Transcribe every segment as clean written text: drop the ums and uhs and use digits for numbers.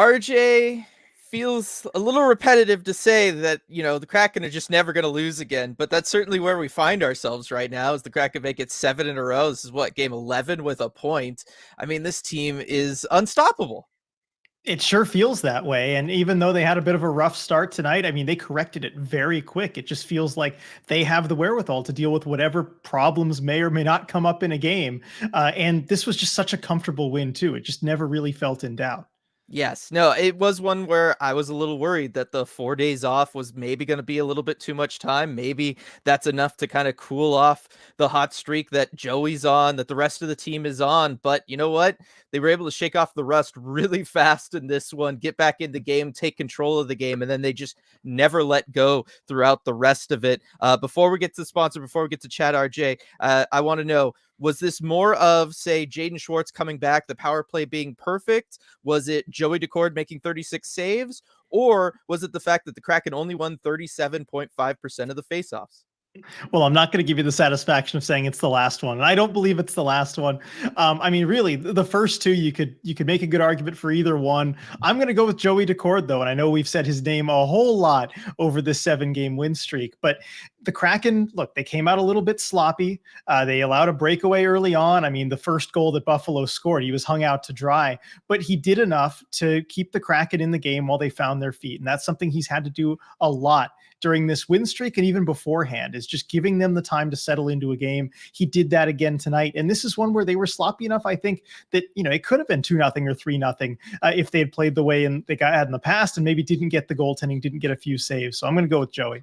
RJ, feels a little repetitive to say that, the Kraken are just never going to lose again, but that's certainly where we find ourselves right now as the Kraken make it 7 in a row. This is what, game 11 with a point. I mean, this team is unstoppable. It sure feels that way. And even though they had a bit of a rough start tonight, I mean, they corrected it very quick. It just feels like they have the wherewithal to deal with whatever problems may or may not come up in a game. And this was just such a comfortable win, too. It just never really felt in doubt. Yes. No, it was one where I was a little worried that the 4 days off was maybe going to be a little bit too much time. Maybe that's enough to kind of cool off the hot streak that Joey's on, that the rest of the team is on. But you know what? They were able to shake off the rust really fast in this one, get back in the game, take control of the game, and then they just never let go throughout the rest of it. Before we get to the sponsor, before we get to chat, RJ, I want to know, was this more of, say, Jaden Schwartz coming back, the power play being perfect? Was it Joey Daccord making 36 saves? Or was it the fact that the Kraken only won 37.5% of the faceoffs? Well, I'm not going to give you the satisfaction of saying it's the last one, and I don't believe it's the last one. I mean, really, the first two you could make a good argument for either one. I'm going to go with Joey Daccord, though, and I know we've said his name a whole lot over this 7-game win streak, but the Kraken, look, they came out a little bit sloppy. They allowed a breakaway early on. I mean, the first goal that Buffalo scored, he was hung out to dry, but he did enough to keep the Kraken in the game while they found their feet, and that's something he's had to do a lot during this win streak and even beforehand, is just giving them the time to settle into a game. He did that again tonight. And this is one where they were sloppy enough, I think, that, it could have been 2-0 or 3-0 if they had played the way they had in the past and maybe didn't get the goaltending, didn't get a few saves. So I'm going to go with Joey.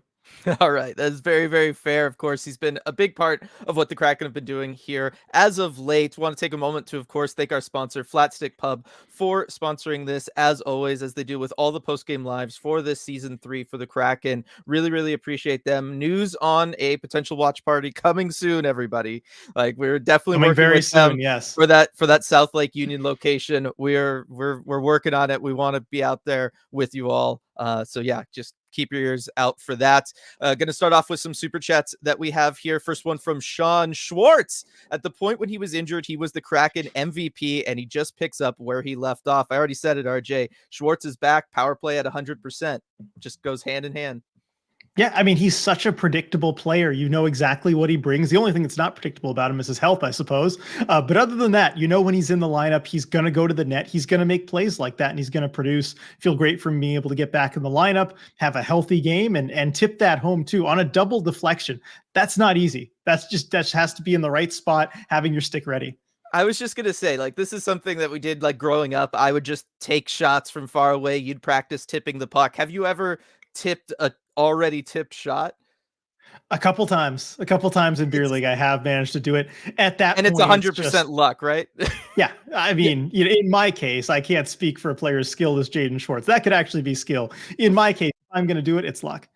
All right. That's very, very fair. Of course, he's been a big part of what the Kraken have been doing here as of late. Want to take a moment to, of course, thank our sponsor, Flatstick Pub, for sponsoring this, as always, as they do with all the post-game lives for this season 3 for the Kraken. Really, really appreciate them. News on a potential watch party coming soon, everybody. Like, we're definitely Coming working very with them soon, yes. for that South Lake Union location. We're working on it. We want to be out there with you all. So yeah, just keep your ears out for that. Going to start off with some super chats that we have here. First one from Jaden Schwartz. At the point when he was injured, he was the Kraken MVP, and he just picks up where he left off. I already said it, RJ. Schwartz is back. Power play at 100%. Just goes hand in hand. Yeah, I mean, he's such a predictable player. You know exactly what he brings. The only thing that's not predictable about him is his health, I suppose. But other than that, when he's in the lineup, he's going to go to the net. He's going to make plays like that, and he's going to produce. Feel great from being able to get back in the lineup, have a healthy game, and tip that home, too, on a double deflection. That's not easy. That has to be in the right spot, having your stick ready. I was just going to say, this is something that we did, growing up. I would just take shots from far away. You'd practice tipping the puck. Have you ever tipped a already tipped shot? A couple times in beer league, I have managed to do it at that and point. It's 100% luck, right? Yeah. I mean, in my case, I can't speak for a player as skilled as Jaden Schwartz. That could actually be skill. In my case, if I'm going to do it, it's luck.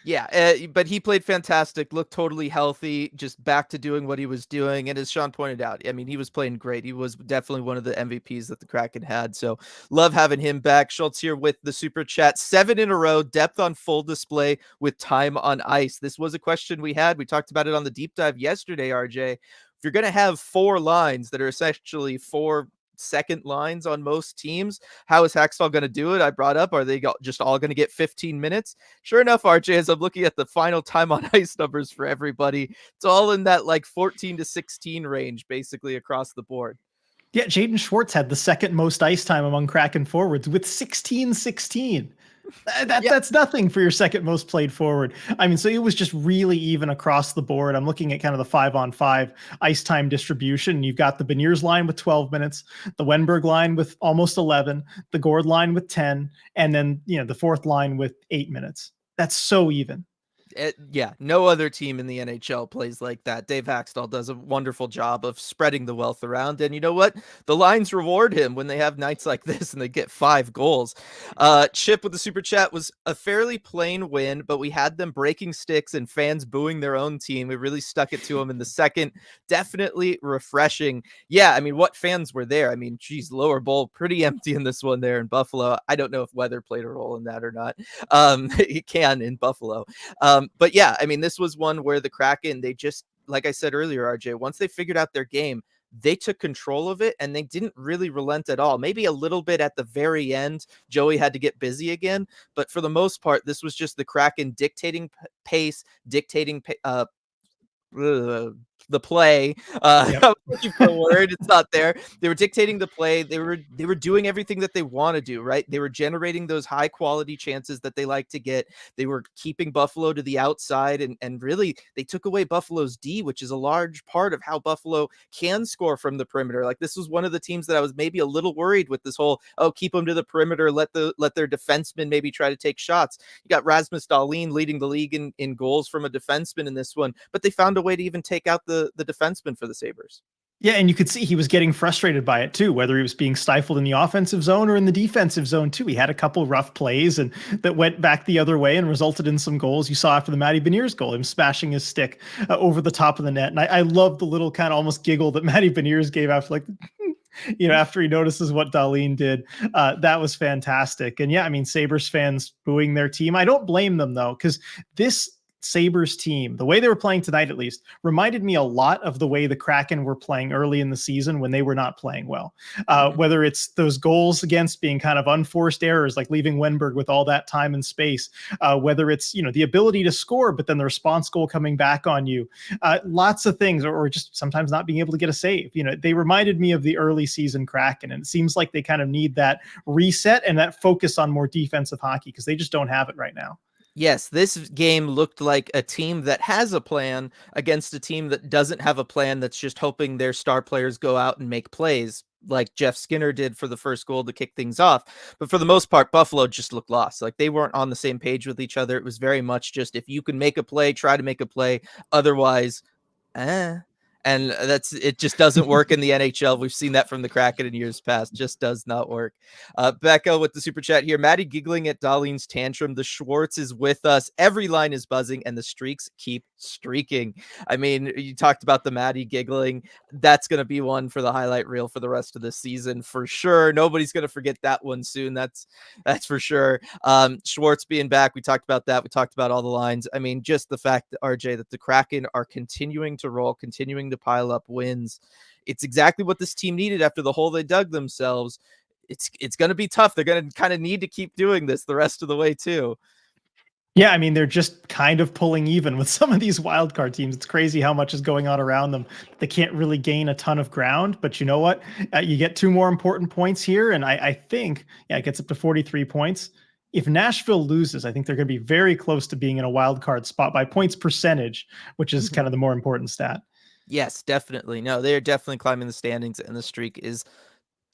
Yeah, but he played fantastic, looked totally healthy, just back to doing what he was doing. And as Sean pointed out, I mean, he was playing great. He was definitely one of the MVPs that the Kraken had. So love having him back. Schultz here with the super chat. 7 in a row, depth on full display with time on ice. This was a question we had. We talked about it on the deep dive yesterday, RJ. If you're going to have 4 lines that are essentially 4 second lines on most teams, how is Hackstall going to do it? I brought up, are they just all going to get 15 minutes? Sure enough, RJ, as I'm looking at the final time on ice numbers for everybody, it's all in that 14 to 16 range, basically across the board. Yeah, Jaden Schwartz had the second most ice time among Kraken forwards with 16-16. That's nothing for your second most played forward. I mean, so it was just really even across the board. I'm looking at kind of the 5-on-5 ice time distribution. You've got the Beniers line with 12 minutes, the Wenberg line with almost 11, the Gord line with 10, and then, the fourth line with 8 minutes. That's so even. No other team in the NHL plays like that. Dave Hackstall does a wonderful job of spreading the wealth around. And you know what? The lines reward him when they have nights like this and they get 5 goals. Chip with the super chat was a fairly plain win, but we had them breaking sticks and fans booing their own team. We really stuck it to them in the second. Definitely refreshing. Yeah, I mean, what fans were there? I mean, geez, lower bowl pretty empty in this one there in Buffalo. I don't know if weather played a role in that or not. It can in Buffalo. But yeah, I mean, this was one where the Kraken, they just, like I said earlier, RJ, once they figured out their game, they took control of it and they didn't really relent at all. Maybe a little bit at the very end, Joey had to get busy again, but for the most part, this was just the Kraken dictating pace, dictating the play. Yep. I was looking for a word, it's not there. They were dictating the play. They were doing everything that they want to do, right? They were generating those high quality chances that they like to get. They were keeping Buffalo to the outside, and really they took away Buffalo's D, which is a large part of how Buffalo can score from the perimeter. Like, this was one of the teams that I was maybe a little worried with this whole, oh, keep them to the perimeter, let their defensemen maybe try to take shots. You got Rasmus Dahlin leading the league in goals from a defenseman in this one, but they found a way to even take out the defenseman for the Sabres. Yeah, and you could see he was getting frustrated by it too, whether he was being stifled in the offensive zone or in the defensive zone too. He had a couple rough plays and that went back the other way and resulted in some goals. You saw after the Matty Beniers goal, him smashing his stick over the top of the net. And I love the little kind of almost giggle that Matty Beniers gave after, like, after he notices what Dahlin did. That was fantastic. And yeah, I mean, Sabres fans booing their team. I don't blame them though, because this Sabres team, the way they were playing tonight at least, reminded me a lot of the way the Kraken were playing early in the season when they were not playing well. Whether it's those goals against being kind of unforced errors, like leaving Wenberg with all that time and space, whether it's, the ability to score, but then the response goal coming back on you, lots of things, or just sometimes not being able to get a save. They reminded me of the early season Kraken, and it seems like they kind of need that reset and that focus on more defensive hockey because they just don't have it right now. Yes, this game looked like a team that has a plan against a team that doesn't have a plan, that's just hoping their star players go out and make plays like Jeff Skinner did for the first goal to kick things off. But for the most part, Buffalo just looked lost. Like, they weren't on the same page with each other. It was very much just, if you can make a play, try to make a play. Otherwise, and it just doesn't work in the NHL. We've seen that from the Kraken in years past. Just does not work. Becca with the super chat here. Maddie giggling at Dahlin's tantrum. The Schwartz is with us. Every line is buzzing and the streaks keep streaking. I mean, you talked about the Maddie giggling. That's going to be one for the highlight reel for the rest of the season for sure. Nobody's going to forget that one soon. That's for sure. Schwartz being back. We talked about that. We talked about all the lines. I mean, just the fact, RJ, that the Kraken are continuing to roll, continuing to pile up wins. It's exactly what this team needed after the hole they dug themselves. It's going to be tough. They're going to kind of need to keep doing this the rest of the way too. Yeah, I mean, they're just kind of pulling even with some of these wildcard teams. It's crazy how much is going on around them. They can't really gain a ton of ground, but you know what? You get two more important points here, and I think, it gets up to 43 points. If Nashville loses, I think they're going to be very close to being in a wild card spot by points percentage, which is kind of the more important stat. Yes, definitely. No, they're definitely climbing the standings, and the streak is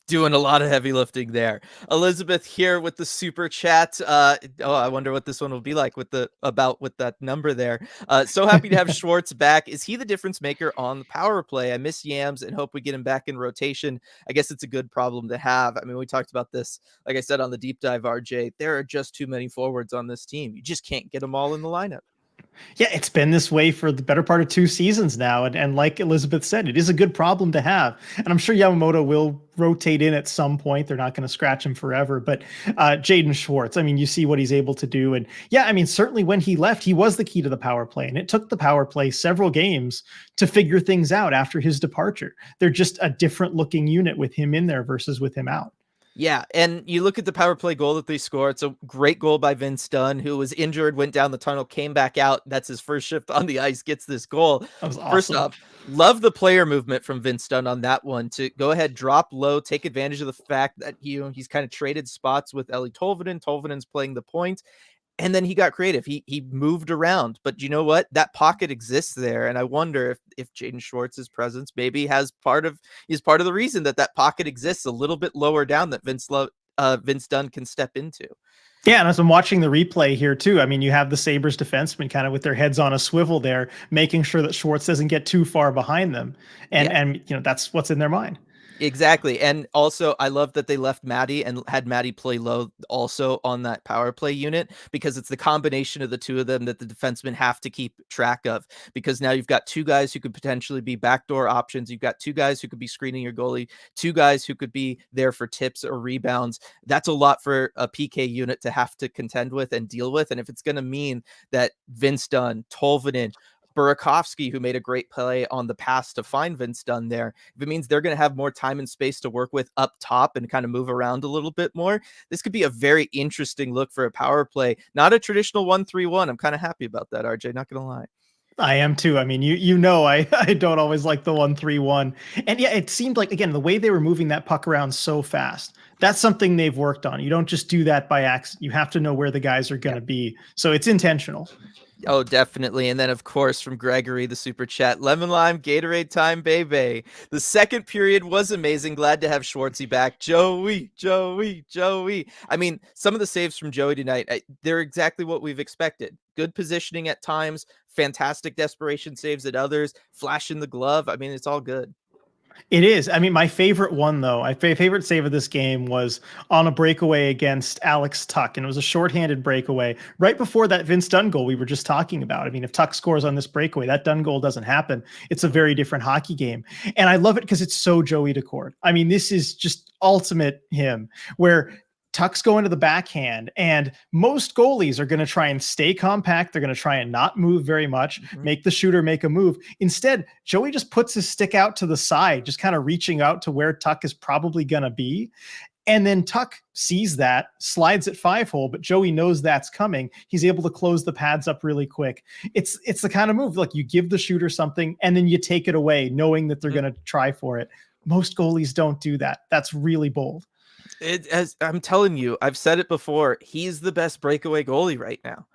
doing a lot of heavy lifting there. Elizabeth here with the super chat. I wonder what this one will be like with that number there. So happy to have Schwartz back. Is he the difference maker on the power play? I miss Yams and hope we get him back in rotation. I guess it's a good problem to have. I mean, we talked about this, like I said, on the deep dive, RJ. There are just too many forwards on this team. You just can't get them all in the lineup. Yeah, it's been this way for the better part of 2 seasons now. And like Elizabeth said, it is a good problem to have. And I'm sure Yamamoto will rotate in at some point. They're not going to scratch him forever. But Jaden Schwartz, I mean, you see what he's able to do. And yeah, I mean, certainly when he left, he was the key to the power play. And it took the power play several games to figure things out after his departure. They're just a different looking unit with him in there versus with him out. Yeah, and you look at the power play goal that they score. It's a great goal by Vince Dunn, who was injured, went down the tunnel, came back out. That's his first shift on the ice, gets this goal. That was awesome. First off, love the player movement from Vince Dunn on that one to go ahead, drop low, take advantage of the fact that he's kind of traded spots with Ellie Tolvanen. Tolvanen's playing the point. And then he got creative. He moved around, but you know what? That pocket exists there, and I wonder if Jaden Schwartz's presence maybe is part of the reason that pocket exists a little bit lower down that Vince Dunn can step into. Yeah, and as I'm watching the replay here too, I mean, you have the Sabres defensemen kind of with their heads on a swivel there, making sure that Schwartz doesn't get too far behind them, and that's what's in their mind. Exactly. And also, I love that they left Maddie and had Maddie play low also on that power play unit, because it's the combination of the two of them that the defensemen have to keep track of, because now you've got two guys who could potentially be backdoor options. You've got two guys who could be screening your goalie, two guys who could be there for tips or rebounds. That's a lot for a PK unit to have to contend with and deal with. And if it's going to mean that Vince Dunn, Tolvanen, Burakovsky, who made a great play on the pass to find Vince Dunn there, if it means they're going to have more time and space to work with up top and kind of move around a little bit more, this could be a very interesting look for a power play. Not a traditional 1-3-1. I'm kind of happy about that, RJ, not going to lie. I am too. I mean, you know, I don't always like the 1-3-1. And yeah, it seemed like, again, the way they were moving that puck around so fast, that's something they've worked on. You don't just do that by accident. You have to know where the guys are going to be. So it's intentional. Oh, definitely. And then, of course, from Gregory, the super chat, lemon lime, Gatorade time, baby. The second period was amazing. Glad to have Schwartzy back. Joey. I mean, some of the saves from Joey tonight, they're exactly what we've expected. Good positioning at times, fantastic desperation saves at others, flash in the glove. I mean, it's all good. It is. I mean, my favorite one, though, my favorite save of this game was on a breakaway against Alex Tuck, and it was a shorthanded breakaway right before that Vince Dunn goal we were just talking about. I mean, if Tuck scores on this breakaway, that Dunn goal doesn't happen. It's a very different hockey game. And I love it because it's so Joey Daccord. I mean, this is just ultimate him, where Tuck's going to the backhand, and most goalies are going to try and stay compact. They're going to try and not move very much, make the shooter make a move. Instead, Joey just puts his stick out to the side, just kind of reaching out to where Tuck is probably going to be. And then Tuck sees that, slides at 5-hole, but Joey knows that's coming. He's able to close the pads up really quick. It's the kind of move, like, you give the shooter something and then you take it away, knowing that they're going to try for it. Most goalies don't do that. That's really bold. I'm telling you, I've said it before. He's the best breakaway goalie right now.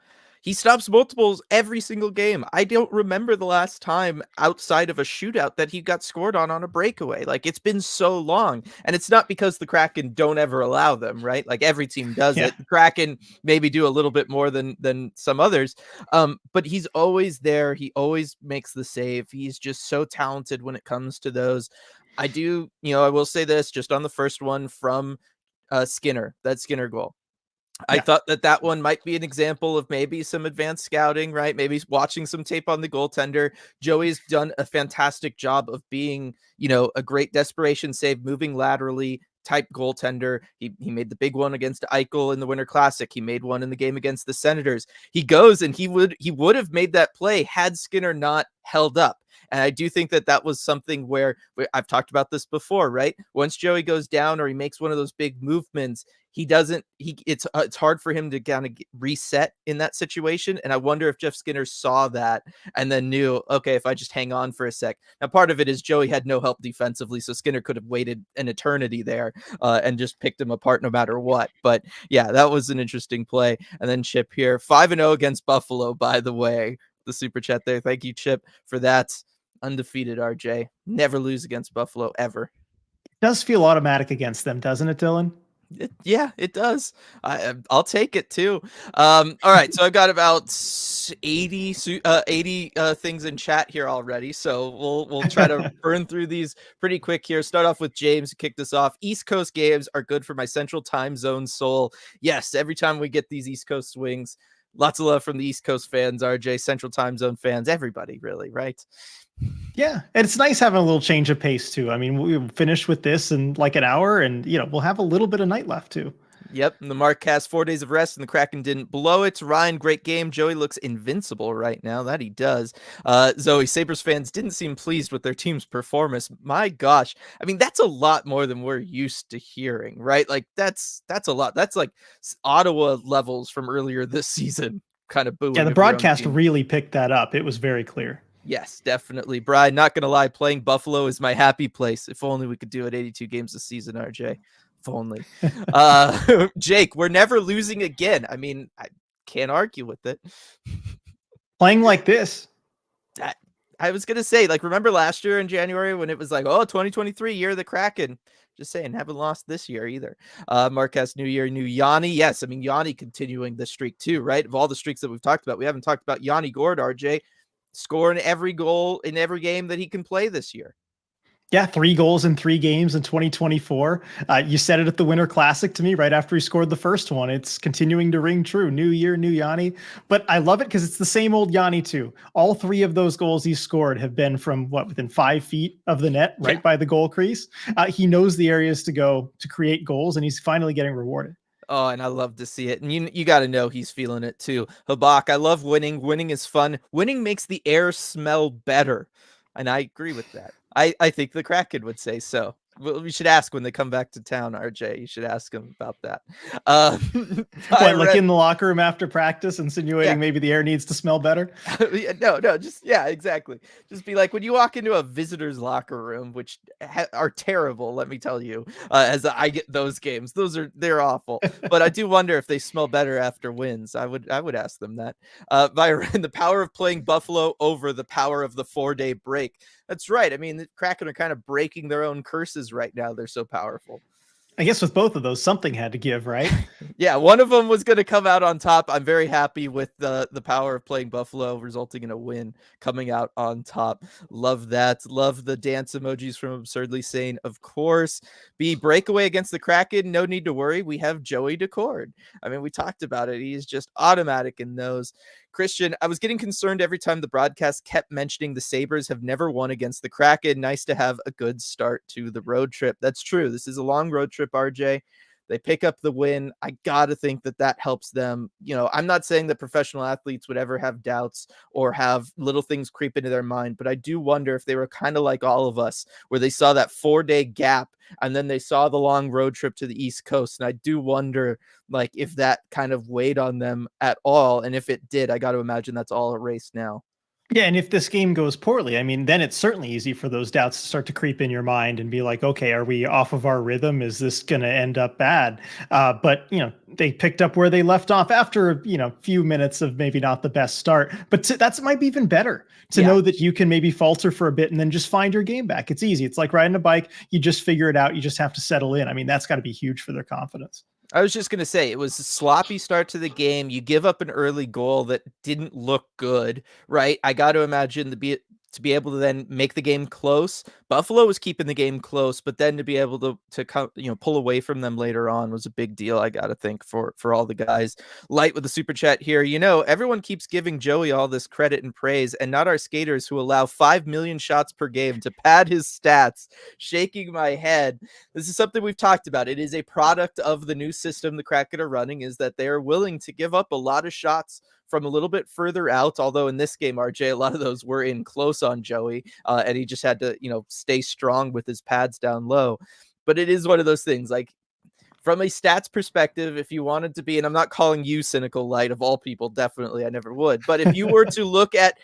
He stops multiples every single game. I don't remember the last time outside of a shootout that he got scored on a breakaway. Like, it's been so long, and it's not because the Kraken don't ever allow them, right? Like, every team does it. The Kraken maybe do a little bit more than some others, but he's always there. He always makes the save. He's just so talented when it comes to those. I will say this just on the first one from Skinner, that Skinner goal. I thought that one might be an example of maybe some advanced scouting, right? Maybe watching some tape on the goaltender. Joey's done a fantastic job of being, a great desperation save, moving laterally type goaltender. He made the big one against Eichel in the Winter Classic. He made one in the game against the Senators. He goes and he would have made that play had Skinner not held up. And I do think that was something where I've talked about this before, right? Once Joey goes down or he makes one of those big movements, it's hard for him to kind of reset in that situation. And I wonder if Jeff Skinner saw that and then knew, okay, if I just hang on for a sec. Now, part of it is Joey had no help defensively, so Skinner could have waited an eternity there and just picked him apart no matter what. But yeah, that was an interesting play. And then Chip here, 5-0 against Buffalo, by the way. The super chat there. Thank you, Chip, for that. Undefeated, RJ. Never lose against Buffalo, ever. It does feel automatic against them, doesn't it, Dylan? It does. I'll take it too. All right, so I've got about 80 things in chat here already, so we'll try to burn through these pretty quick here. Start off with James who kicked us off. East Coast games are good for my Central Time Zone soul. Yes, every time we get these East Coast swings, lots of love from the East Coast fans, RJ, Central Time Zone fans, everybody, really, right? Yeah, and it's nice having a little change of pace too. I mean, we'll finish with this in like an hour, and we'll have a little bit of night left too. Yep, and the Mark has 4 days of rest, and the Kraken didn't blow it. Ryan, great game. Joey looks invincible right now. That he does. Zoe, Sabres fans didn't seem pleased with their team's performance. My gosh. I mean, that's a lot more than we're used to hearing, right? Like, that's a lot. That's like Ottawa levels from earlier this season, kind of booing. Yeah, the broadcast really picked that up. It was very clear. Yes, definitely. Brian, not going to lie, playing Buffalo is my happy place. If only we could do it 82 games a season, RJ. If only. Jake, we're never losing again. I mean, I can't argue with it. Playing like this. I was going to say, like, remember last year in January when it was like, 2023, year of the Kraken. Just saying, haven't lost this year either. Marquez, new year, new Yanni. Yes, I mean, Yanni continuing the streak too, right? Of all the streaks that we've talked about, we haven't talked about Yanni Gourde, RJ. Scoring every goal in every game that he can play this year. Yeah, 3 goals in 3 games in 2024. You said it at the Winter Classic to me right after he scored the first one. It's continuing to ring true. New year, new Yanni. But I love it because it's the same old Yanni too. All 3 of those goals he scored have been from within 5 feet of the net, right by the goal crease. He knows the areas to go to create goals, and he's finally getting rewarded. Oh, and I love to see it. And you got to know he's feeling it too. Habak, I love winning. Winning is fun. Winning makes the air smell better. And I agree with that. I think the Kraken would say so. Well, we should ask when they come back to town, RJ. You should ask them about that. What, like in the locker room after practice, Yeah. insinuating maybe the air needs to smell better? No, just yeah, exactly. Just be like when you walk into a visitor's locker room, which are terrible. Let me tell you, as I get those games, they're awful. But I do wonder if they smell better after wins. I would ask them that. Byron, the power of playing Buffalo over the power of the 4-day break. That's right. I mean, the Kraken are kind of breaking their own curses right now. They're so powerful. I guess with both of those, something had to give, right? Yeah, one of them was going to come out on top. I'm very happy with the power of playing Buffalo, resulting in a win, coming out on top. Love that. Love the dance emojis from Absurdly Sane, of course. B, breakaway against the Kraken. No need to worry. We have Joey Daccord. I mean, we talked about it. He's just automatic in those. Christian, I was getting concerned every time the broadcast kept mentioning the Sabres have never won against the Kraken. Nice to have a good start to the road trip. That's true. This is a long road trip, RJ. They pick up the win. I got to think that helps them. I'm not saying that professional athletes would ever have doubts or have little things creep into their mind, but I do wonder if they were kind of like all of us, where they saw that 4-day gap and then they saw the long road trip to the East Coast. And I do wonder, like, if that kind of weighed on them at all. And if it did, I got to imagine that's all erased now. Yeah, and if this game goes poorly, I mean, then it's certainly easy for those doubts to start to creep in your mind and be like, okay, are we off of our rhythm? Is this going to end up bad? But, they picked up where they left off after, a few minutes of maybe not the best start. But that might be even better to know that you can maybe falter for a bit and then just find your game back. It's easy. It's like riding a bike. You just figure it out. You just have to settle in. I mean, that's got to be huge for their confidence. I was just going to say, it was a sloppy start to the game. You give up an early goal that didn't look good, right? I got to imagine to be able to then make the game close. Buffalo was keeping the game close, but then to be able to pull away from them later on was a big deal. I got to think for all the guys. Light with the super chat here. Everyone keeps giving Joey all this credit and praise, and not our skaters who allow 5 million shots per game to pad his stats. Shaking my head. This is something we've talked about. It is a product of the new system the Kraken are running, is that they are willing to give up a lot of shots from a little bit further out. Although in this game, RJ, a lot of those were in close on Joey, and he just had to, stay strong with his pads down low. But it is one of those things, like, from a stats perspective, if you wanted to be, and I'm not calling you cynical, Light, of all people, definitely, I never would. But if you were to look at,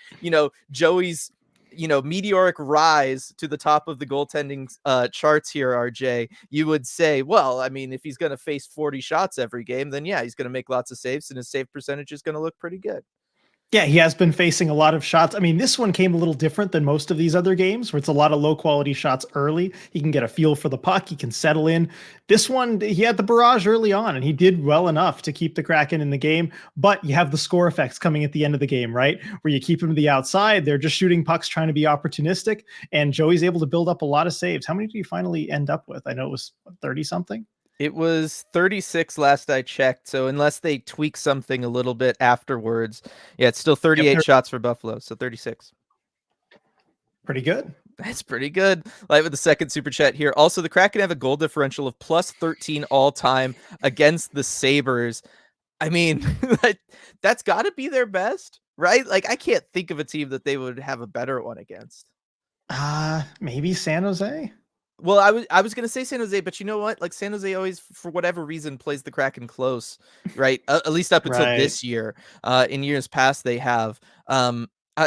Joey's, meteoric rise to the top of the goaltending charts here, RJ, you would say, well, I mean, if he's going to face 40 shots every game, then yeah, he's going to make lots of saves and his save percentage is going to look pretty good. Yeah, he has been facing a lot of shots. I mean, this one came a little different than most of these other games where it's a lot of low quality shots early. He can get a feel for the puck. He can settle in. This one, he had the barrage early on and he did well enough to keep the Kraken in the game. But you have the score effects coming at the end of the game, right? Where you keep him to the outside. They're just shooting pucks, trying to be opportunistic. And Joey's able to build up a lot of saves. How many did he finally end up with? I know it was 30 something. It was 36 last I checked. So unless they tweak something a little bit afterwards, yeah, it's still 38 shots for Buffalo. So 36. Pretty good. That's pretty good. Light with the second super chat here. Also, the Kraken have a goal differential of plus 13 all time against the Sabres. I mean, that's got to be their best, right? Like, I can't think of a team that they would have a better one against. Maybe San Jose. Well, I was gonna say San Jose, but you know what? Like, San Jose always, for whatever reason, plays the Kraken close, right? At least up until this year. In years past, they have.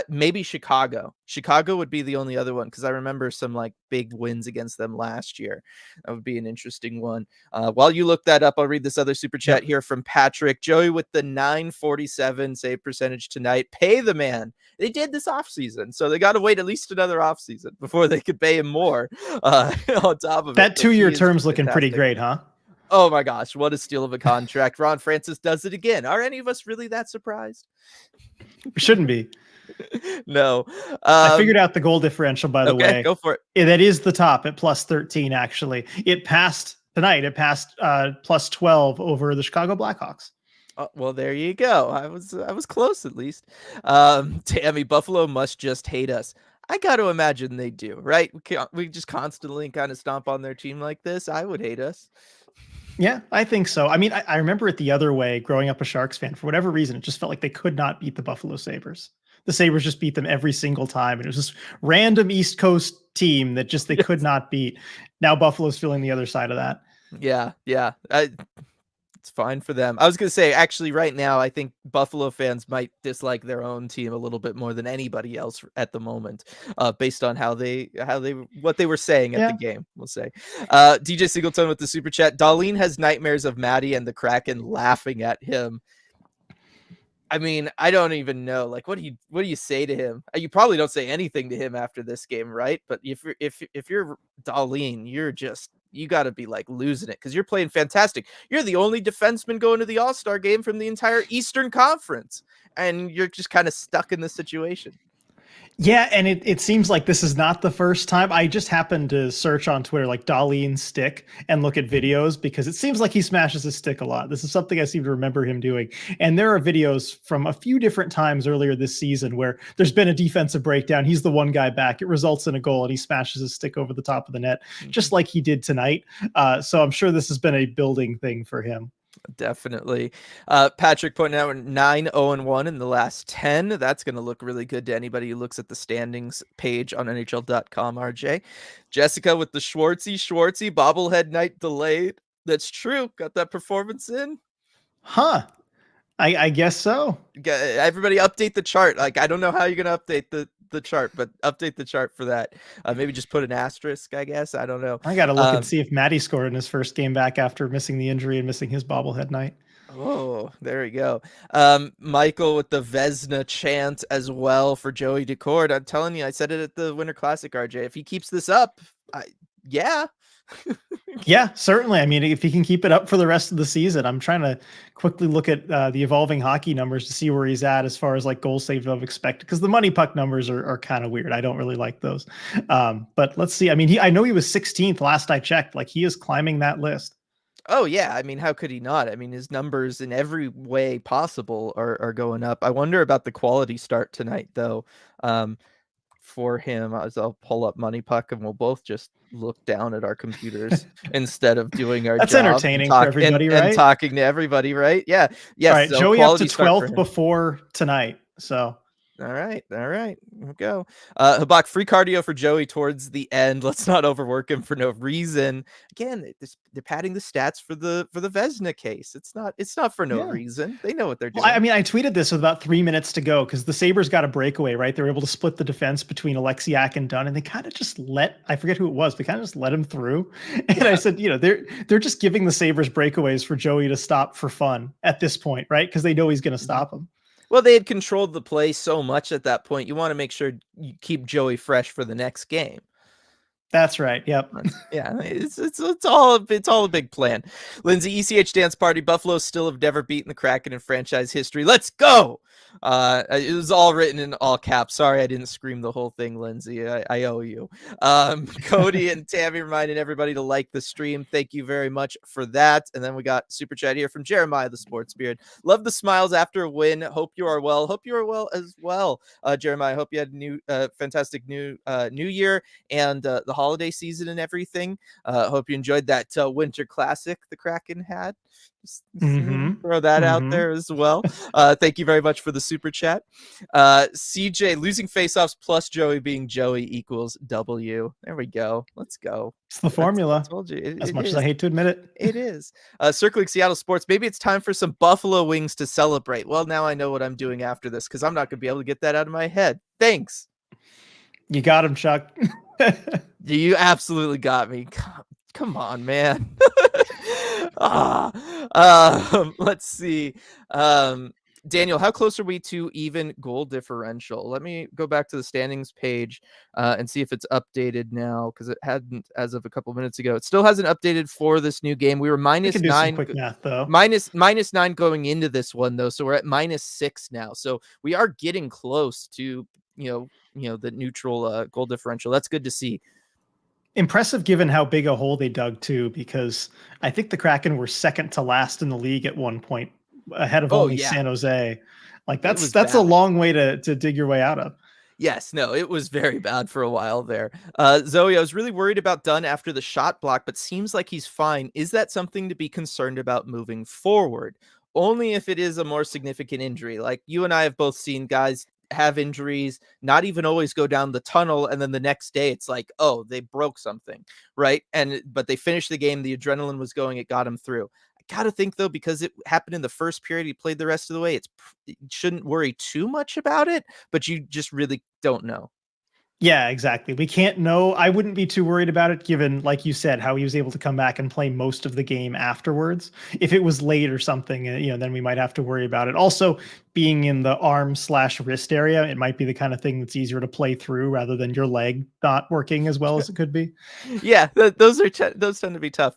Maybe Chicago. Chicago would be the only other one because I remember some like big wins against them last year. That would be an interesting one. While you look that up, I'll read this other super chat here from Patrick. Joey with the 947 save percentage tonight. Pay the man. They did this offseason, so they got to wait at least another offseason before they could pay him more. On top of that 2-year term's looking pretty great, huh? Oh my gosh, what a steal of a contract. Ron Francis does it again. Are any of us really that surprised? We shouldn't be. No. I figured out the goal differential, by the way. Go for it. Yeah, that is the top at plus 13, actually. It passed plus 12 over the Chicago Blackhawks. Oh, well, there you go. I was close at least. Tammy, Buffalo must just hate us. I got to imagine they do, right? We just constantly kind of stomp on their team like this. I would hate us. Yeah, I think so. I mean, I remember it the other way growing up a Sharks fan. For whatever reason, it just felt like they could not beat the Buffalo Sabres. The Sabres just beat them every single time. And it was this random East Coast team that just they could Yes. not beat. Now Buffalo's feeling the other side of that. Yeah, yeah. It's fine for them. I was gonna say, actually, right now, I think Buffalo fans might dislike their own team a little bit more than anybody else at the moment, based on what they were saying at the Yeah. game. We'll say. DJ Singleton with the super chat. Darlene has nightmares of Maddie and the Kraken laughing at him. I mean, I don't even know. Like, what do you say to him? You probably don't say anything to him after this game, right? But if you're Darlene, you got to be like losing it because you're playing fantastic. You're the only defenseman going to the All-Star game from the entire Eastern Conference, and you're just kind of stuck in this situation. Yeah, and it seems like this is not the first time. I just happened to search on Twitter like Darlene stick and look at videos because it seems like he smashes his stick a lot. This is something I seem to remember him doing. And there are videos from a few different times earlier this season where there's been a defensive breakdown. He's the one guy back. It results in a goal and he smashes his stick over the top of the net, just like he did tonight. So I'm sure this has been a building thing for him. Definitely. Patrick pointing out 9-0-1 in the last 10. That's going to look really good to anybody who looks at the standings page on NHL.com, RJ. Jessica with the Schwartzy bobblehead night delayed. That's true. Got that performance in. Huh. I guess so. Everybody update the chart. Like, I don't know how you're going to update the chart, but update the chart for that. Maybe just put an asterisk, I guess. I don't know. I got to look and see if Maddie scored in his first game back after missing the injury and missing his bobblehead night. Oh, there we go. Michael with the Vezina chant as well for Joey Daccord. I'm telling you, I said it at the Winter Classic, RJ. If he keeps this up, yeah. Yeah, certainly. I mean, if he can keep it up for the rest of the season, I'm trying to quickly look at the evolving hockey numbers to see where he's at as far as like goals saved above expected, because the money puck numbers are kind of weird. I don't really like those. But let's see. I mean, I know he was 16th last I checked. Like he is climbing that list. Oh yeah, I mean, how could he not? I mean, his numbers in every way possible are going up. I wonder about the quality start tonight, though. For him, as I'll pull up Money Puck, and we'll both just look down at our computers instead of doing our That's job entertaining for everybody, right? and talking to everybody, right? Yeah, yes. All right, So Joey up to quality start for 12th him. before tonight. So All right. Here we go. Habak, free cardio for Joey towards the end. Let's not overwork him for no reason. Again, they're padding the stats for the Vezina case. It's not for no reason. They know what they're doing. Well, I mean, I tweeted this with about 3 minutes to go because the Sabres got a breakaway, right? They were able to split the defense between Alexiak and Dunn, and they kind of just I forget who it was, but kind of just let him through. And I said, they're just giving the Sabres breakaways for Joey to stop for fun at this point, right? Because they know he's going to stop him. Well, they had controlled the play so much at that point. You want to make sure you keep Joey fresh for the next game. That's right. Yep. Yeah, it's all a big plan. Lindsay, ECH dance party. Buffalo still have never beaten the Kraken in franchise history. Let's go. It was all written in all caps. Sorry, I didn't scream the whole thing, Lindsay. I owe you. Cody and Tammy reminding everybody to like the stream. Thank you very much for that. And then we got super chat here from Jeremiah, the sports beard. Love the smiles after a win. Hope you are well. Hope you are well as well, Jeremiah. I hope you had a fantastic new year and the holiday season and everything. Hope you enjoyed that Winter Classic the Kraken had. Just throw that out there as well. Thank you very much for the super chat. CJ, losing faceoffs plus Joey being Joey equals W. There we go. Let's go. It's the formula. I told you. As much as I hate to admit it. It is. Circling Seattle sports. Maybe it's time for some Buffalo wings to celebrate. Well, now I know what I'm doing after this because I'm not going to be able to get that out of my head. Thanks. You got him, Chuck. You absolutely got me. Come on, man. Let's see. Daniel, how close are we to even goal differential? Let me go back to the standings page and see if it's updated now because it hadn't as of a couple minutes ago. It still hasn't updated for this new game. We were -9. Quick math, though. -9 going into this one, though. So we're at -6 now. So we are getting close to the neutral goal differential. That's good to see. Impressive given how big a hole they dug too, because I think the Kraken were second to last in the league at one point, ahead of only San Jose. Like that's a long way to dig your way out of. Yes, no, it was very bad for a while there. Zoe, I was really worried about Dunn after the shot block, but seems like he's fine. Is that something to be concerned about moving forward? Only if it is a more significant injury. Like you and I have both seen guys have injuries, not even always go down the tunnel, and then the next day it's like, oh, they broke something, right? But they finished the game, the adrenaline was going, it got him through. Gotta think though, because it happened in the first period, he played the rest of the way. You shouldn't worry too much about it, but you just really don't know. Yeah, exactly. We can't know. I wouldn't be too worried about it given, like you said, how he was able to come back and play most of the game afterwards. If it was late or something, then we might have to worry about it. Also, being in the arm/wrist area, it might be the kind of thing that's easier to play through rather than your leg not working as well as it could be. Yeah, those tend to be tough.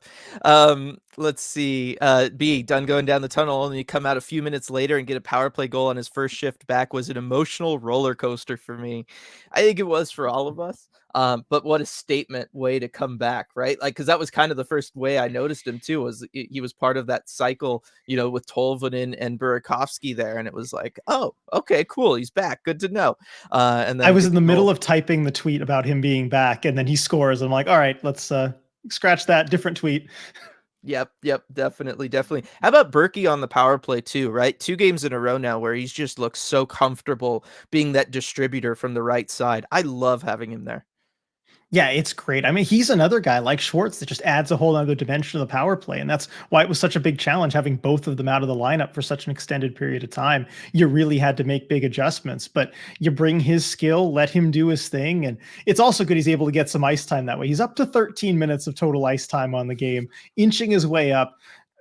Let's see. B Dunn going down the tunnel, and you come out a few minutes later and get a power play goal on his first shift back was an emotional roller coaster for me. I think it was for all of us. But what a statement way to come back, right? Like, because that was kind of the first way I noticed him too. Was he was part of that cycle, with Tolvanen and Burakovsky there, and it was like, oh, okay, cool, he's back, good to know. And I then was get in the the middle goal. of typing the tweet about him being back, and then he scores. I'm like, all right, let's scratch that. Different tweet. Yep, definitely, definitely. How about Berkey on the power play too, right? 2 games in a row now where he's just looks so comfortable being that distributor from the right side. I love having him there. Yeah, it's great. I mean, he's another guy like Schwartz that just adds a whole other dimension to the power play. And that's why it was such a big challenge having both of them out of the lineup for such an extended period of time. You really had to make big adjustments, but you bring his skill, let him do his thing. And it's also good he's able to get some ice time that way. He's up to 13 minutes of total ice time on the game, inching his way up.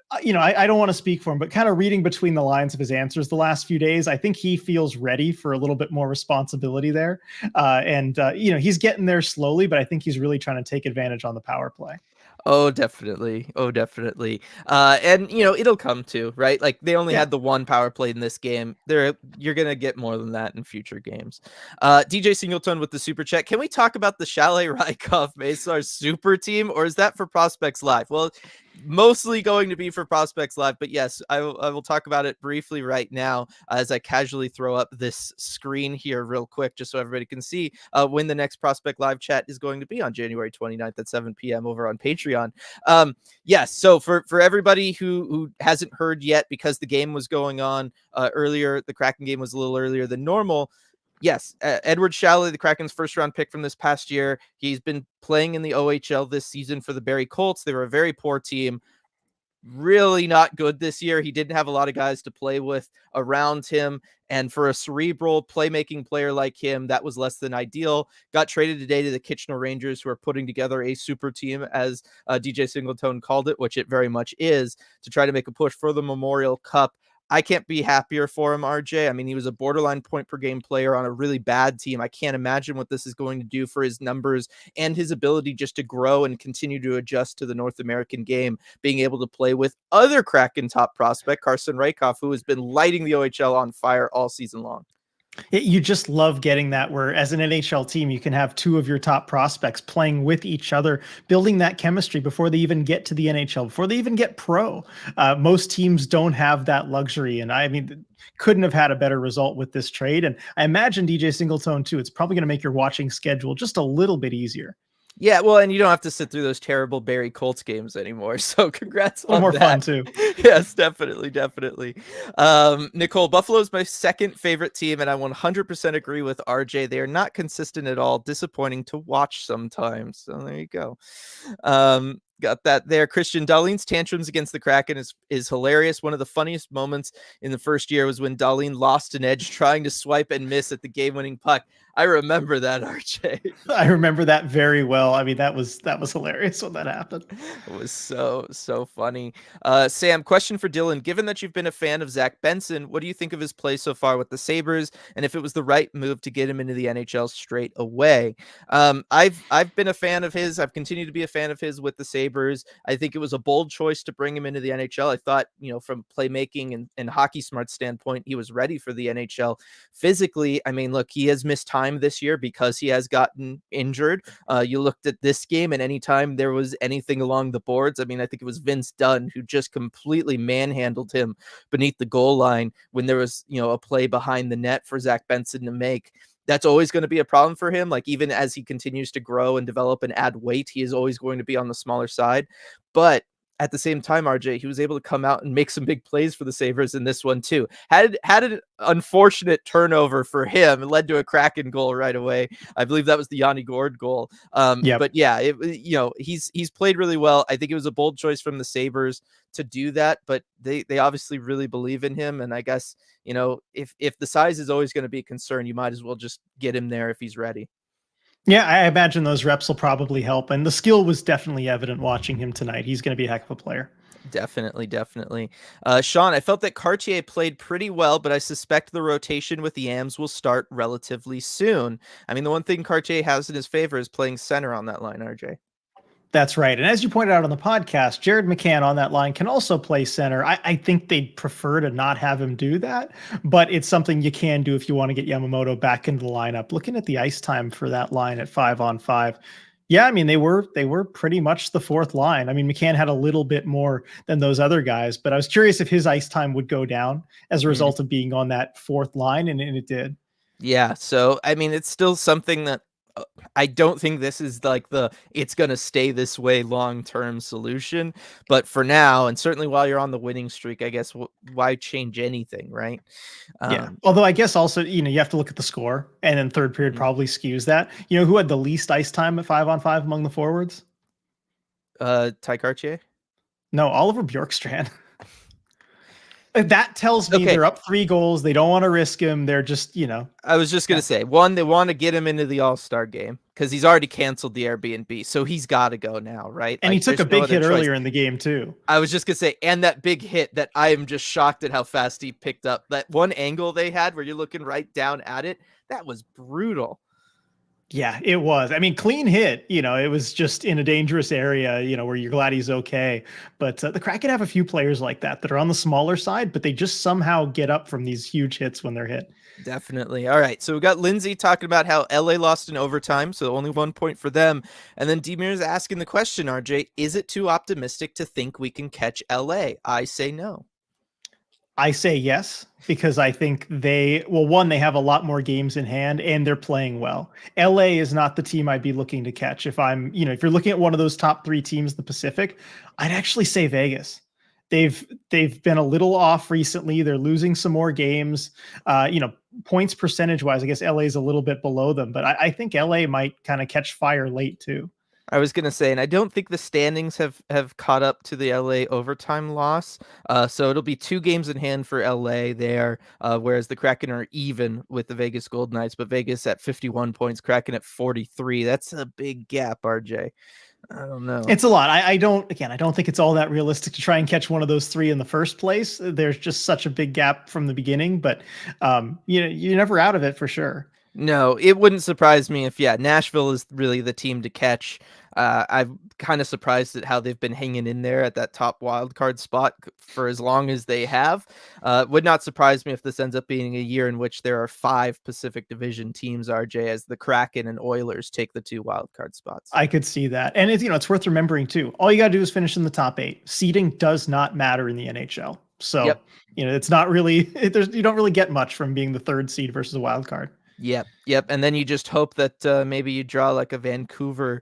I don't want to speak for him, but kind of reading between the lines of his answers the last few days, I think he feels ready for a little bit more responsibility there. He's getting there slowly, but I think he's really trying to take advantage on the power play. Oh, definitely. Oh, definitely. And it'll come to, right? Like they only Yeah. had the one power play in this game. You're gonna get more than that in future games. DJ Singleton with the super chat. Can we talk about the Chalet Rykov Mesar super team, or is that for Prospects Live? Well, mostly going to be for Prospects Live, but yes, I will talk about it briefly right now as I casually throw up this screen here real quick, just so everybody can see when the next Prospect Live chat is going to be on January 29th at 7 p.m. over on Patreon. Yes, so for everybody who hasn't heard yet, because the game was going on earlier, the Kraken game was a little earlier than normal. Yes, Edward Shalley, the Kraken's first round pick from this past year. He's been playing in the OHL this season for the Barrie Colts. They were a very poor team, really not good this year. He didn't have a lot of guys to play with around him. And for a cerebral playmaking player like him, that was less than ideal. Got traded today to the Kitchener Rangers, who are putting together a super team, as DJ Singleton called it, which it very much is, to try to make a push for the Memorial Cup. I can't be happier for him, RJ. I mean, he was a borderline point per game player on a really bad team. I can't imagine what this is going to do for his numbers and his ability just to grow and continue to adjust to the North American game, being able to play with other Kraken top prospect, Carson Rykov, who has been lighting the OHL on fire all season long. You just love getting that where as an NHL team, you can have two of your top prospects playing with each other, building that chemistry before they even get to the NHL, before they even get pro. Most teams don't have that luxury. And I mean, couldn't have had a better result with this trade. And I imagine DJ Singleton too, it's probably going to make your watching schedule just a little bit easier. Yeah, well, and you don't have to sit through those terrible Barrie Colts games anymore. So congrats A little on more fun that. too. Yes, definitely, definitely. Nicole, Buffalo is my second favorite team, and I 100% agree with RJ. They are not consistent at all, disappointing to watch sometimes. So there you go. Got that there. Christian Darlene's tantrums against the Kraken is hilarious. One of the funniest moments in the first year was when Darlene lost an edge trying to swipe and miss at the game-winning puck. I remember that, RJ. I remember that very well. I mean, that was hilarious when that happened. It was so funny. Sam, question for Dylan. Given that you've been a fan of Zach Benson, what do you think of his play so far with the Sabres, and if it was the right move to get him into the NHL straight away? I've been a fan of his. I've continued to be a fan of his with the Sabres. I think it was a bold choice to bring him into the NHL. I thought, from playmaking and hockey smart standpoint, he was ready for the NHL. Physically, I mean, look, he has missed time this year because he has gotten injured. You looked at this game, and anytime there was anything along the boards, I mean, I think it was Vince Dunn who just completely manhandled him beneath the goal line when there was, a play behind the net for Zach Benson to make. that's always going to be a problem for him. Like, even as he continues to grow and develop and add weight, he is always going to be on the smaller side. But at the same time, RJ, he was able to come out and make some big plays for the Sabres in this one too. Had an unfortunate turnover for him. It led to a Kraken goal right away. I believe that was the Yanni Gord goal. Yep. But yeah, he's played really well. I think it was a bold choice from the Sabres to do that, but they obviously really believe in him. And I guess, if the size is always going to be a concern, you might as well just get him there if he's ready. Yeah, I imagine those reps will probably help. And the skill was definitely evident watching him tonight. He's going to be a heck of a player. Definitely. Sean, I felt that Cartier played pretty well, but I suspect the rotation with the Ams will start relatively soon. I mean, the one thing Cartier has in his favor is playing center on that line, RJ. That's right. And as you pointed out on the podcast, Jared McCann on that line can also play center. I think they'd prefer to not have him do that, but it's something you can do if you want to get Yamamoto back into the lineup. Looking at the ice time for that line at 5-on-5. Yeah, I mean, they were pretty much the fourth line. I mean, McCann had a little bit more than those other guys, but I was curious if his ice time would go down as a result of being on that fourth line, and it did. Yeah, so I mean, it's still something that I don't think this is like it's going to stay this way long-term solution, but for now, and certainly while you're on the winning streak, I guess why change anything, right? Yeah. Although I guess also, you have to look at the score, and then third period probably skews that. You know who had the least ice time at 5-on-5 among the forwards? Ty Cartier? No, Oliver Bjorkstrand. That tells me they're up 3 goals. They don't want to risk him. They're just, I was just going to say, one, they want to get him into the All-Star game because he's already canceled the Airbnb. So he's got to go now, right? And he took a big hit earlier in the game too. I was just going to say, and that big hit that I am just shocked at how fast he picked up. That one angle they had where you're looking right down at it, that was brutal. Yeah, it was. I mean, clean hit, it was just in a dangerous area, where you're glad he's okay. But the Kraken have a few players like that are on the smaller side, but they just somehow get up from these huge hits when they're hit. Definitely. All right. So we got Lindsay talking about how LA lost in overtime, so only 1 point for them. And then Demir's asking the question, RJ, is it too optimistic to think we can catch LA? I say no. I say yes, because I think they have a lot more games in hand and they're playing well. LA is not the team I'd be looking to catch. If if you're looking at one of those top 3 teams in the Pacific, I'd actually say Vegas. They've been a little off recently. They're losing some more games. Points percentage wise, I guess LA is a little bit below them, but I think LA might kind of catch fire late too. I was going to say, and I don't think the standings have caught up to the LA overtime loss. So it'll be 2 games in hand for LA there, whereas the Kraken are even with the Vegas Golden Knights, but Vegas at 51 points, Kraken at 43. That's a big gap, RJ. I don't know. It's a lot. I don't think it's all that realistic to try and catch one of those 3 in the first place. There's just such a big gap from the beginning, but you're never out of it for sure. No, it wouldn't surprise me if, Nashville is really the team to catch. I'm kind of surprised at how they've been hanging in there at that top wild card spot for as long as they have. Would not surprise me if this ends up being a year in which there are 5 Pacific Division teams, RJ, as the Kraken and Oilers take the 2 wild card spots. I could see that. And it's worth remembering too. All you got to do is finish in the top 8. Seeding does not matter in the NHL. So, it's not really, you don't really get much from being the 3rd seed versus a wild card. Yep. And then you just hope that maybe you draw like a Vancouver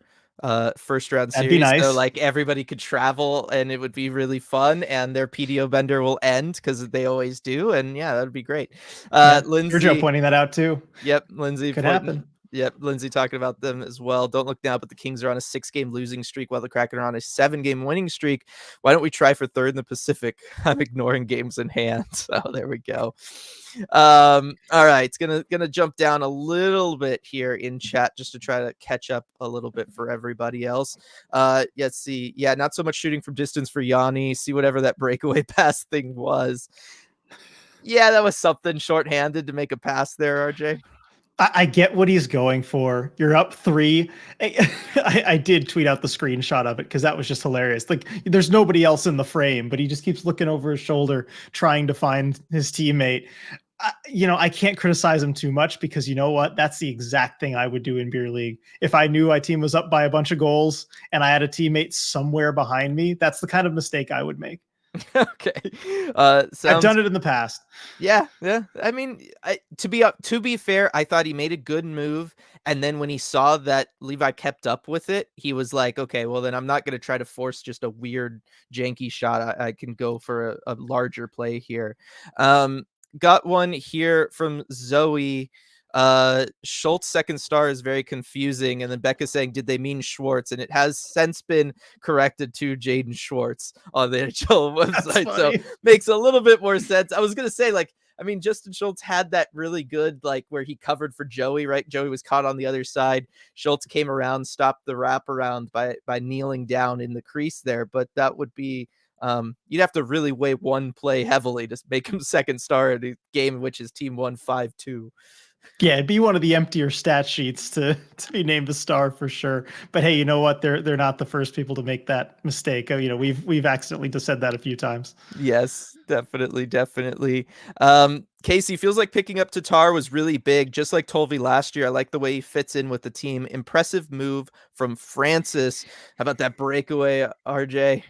first round series. That'd be nice. So like everybody could travel and it would be really fun and their PDO bender will end because they always do. And that would be great. Lindsay, Sergio pointing that out too. Yep. Lindsay could happen. Yep, Lindsay talking about them as well. Don't look now, but the Kings are on a 6-game losing streak while the Kraken are on a 7-game winning streak. Why don't we try for 3rd in the Pacific? I'm ignoring games in hand. So there we go. All right, it's gonna jump down a little bit here in chat just to try to catch up a little bit for everybody else. Let's see. Yeah, not so much shooting from distance for Yanni. See whatever that breakaway pass thing was. Yeah, that was something shorthanded to make a pass there, RJ. I get what he's going for. You're up 3. I did tweet out the screenshot of it because that was just hilarious. Like, there's nobody else in the frame, but he just keeps looking over his shoulder, trying to find his teammate. I can't criticize him too much because you know what? That's the exact thing I would do in beer league. If I knew my team was up by a bunch of goals and I had a teammate somewhere behind me, that's the kind of mistake I would make. Okay. I've Sounds done it in the past. Yeah, yeah. I mean, to be fair, I thought he made a good move, and then when he saw that Levi kept up with it, he was like, "Okay, well then I'm not going to try to force just a weird janky shot. I can go for a larger play here." Um, got one here from Zoe. Schultz second star is very confusing, and then Becca saying, "Did they mean Schwartz?" And it has since been corrected to Jaden Schwartz on the NHL That's website, so funny. makes a little bit more sense. I was gonna say, like, I mean, Justin Schultz had that really good, like, where he covered for Joey, right? Joey was caught on the other side. Schultz came around, stopped the wraparound by kneeling down in the crease there, but that would be you'd have to really weigh one play heavily to make him second star in a game in which his team won 5-2. Yeah, it'd be one of the emptier stat sheets to be named a star for sure. But hey, you know what? They're not the first people to make that mistake. You know, we've accidentally just said that a few times. Yes, definitely, definitely. Casey feels like picking up Tatar was really big, just like Tolvi last year. I like the way he fits in with the team. Impressive move from Francis. How about that breakaway, RJ?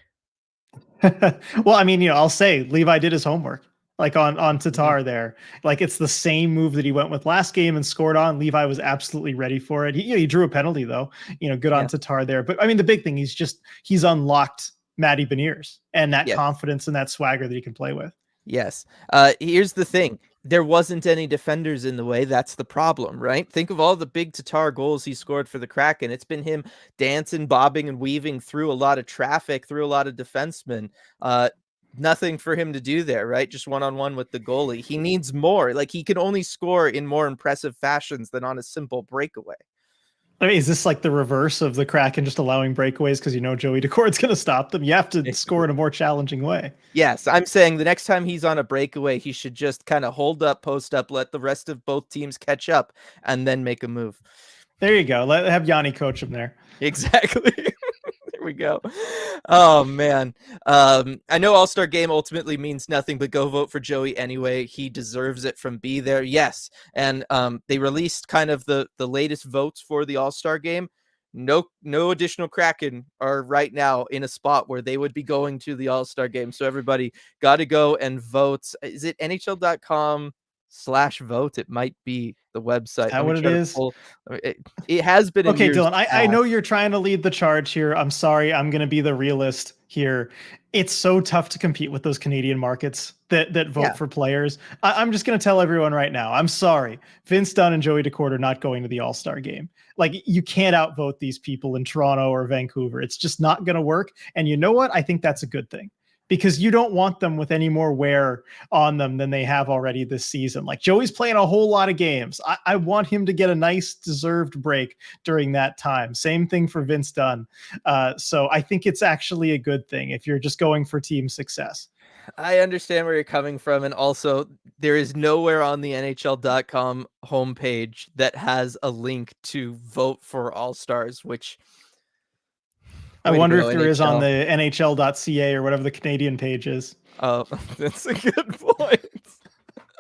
Well, I mean, you know, I'll say Levi did his homework. Like on Mhm. Tatar there. Like it's the same move that he went with last game and scored on. Levi was absolutely ready for it. He drew a penalty though. You know, good on Yeah. Tatar there. But I mean, the big thing, he's unlocked Matty Beniers and that Yes. confidence and that swagger that he can play with. Yes. Here's the thing. There wasn't any defenders in the way. That's the problem, right? Think of all the big Tatar goals he scored for the Kraken. It's been him dancing, bobbing, and weaving through a lot of traffic, through a lot of defensemen. Uh, Nothing for him to do there, right? Just one-on-one with the goalie. He needs more. Like, he can only score in more impressive fashions than on a simple breakaway. I mean, is this like the reverse of the Kraken just allowing breakaways because you know Joey Daccord's going to stop them? You have to score in a more challenging way. Yes, I'm saying the next time he's on a breakaway, he should just kind of hold up, post up, let the rest of both teams catch up, and then make a move. There you go. Have Yanni coach him there. Exactly. There we go. Oh man. I know All-Star game ultimately means nothing, but go vote for Joey anyway. He deserves it from B there. Yes. And they released kind of the latest votes for the All-Star game. No additional Kraken are right now in a spot where they would be going to the All-Star game. So everybody got to go and vote. Is it NHL.com/vote? It might be the Is website. that Let me what it try to is? pull. It has been in Okay, years Dylan, I past. know you're trying to lead the charge here. I'm sorry. I'm going to be the realist here. It's so tough to compete with those Canadian markets that vote Yeah. for players. I'm just going to tell everyone right now. I'm sorry. Vince Dunn and Joey Daccord are not going to the All-Star game. Like, you can't outvote these people in Toronto or Vancouver. It's just not going to work. And you know what? I think that's a good thing because you don't want them with any more wear on them than they have already this season. Like Joey's playing a whole lot of games. I want him to get a nice deserved break during that time. Same thing for Vince Dunn. So I think it's actually a good thing if you're just going for team success. I understand where you're coming from, and also there is nowhere on the NHL.com homepage that has a link to vote for All Stars, which I way to wonder go, if there is on NHL. the NHL.ca or whatever the Canadian page is. Oh, that's a good point.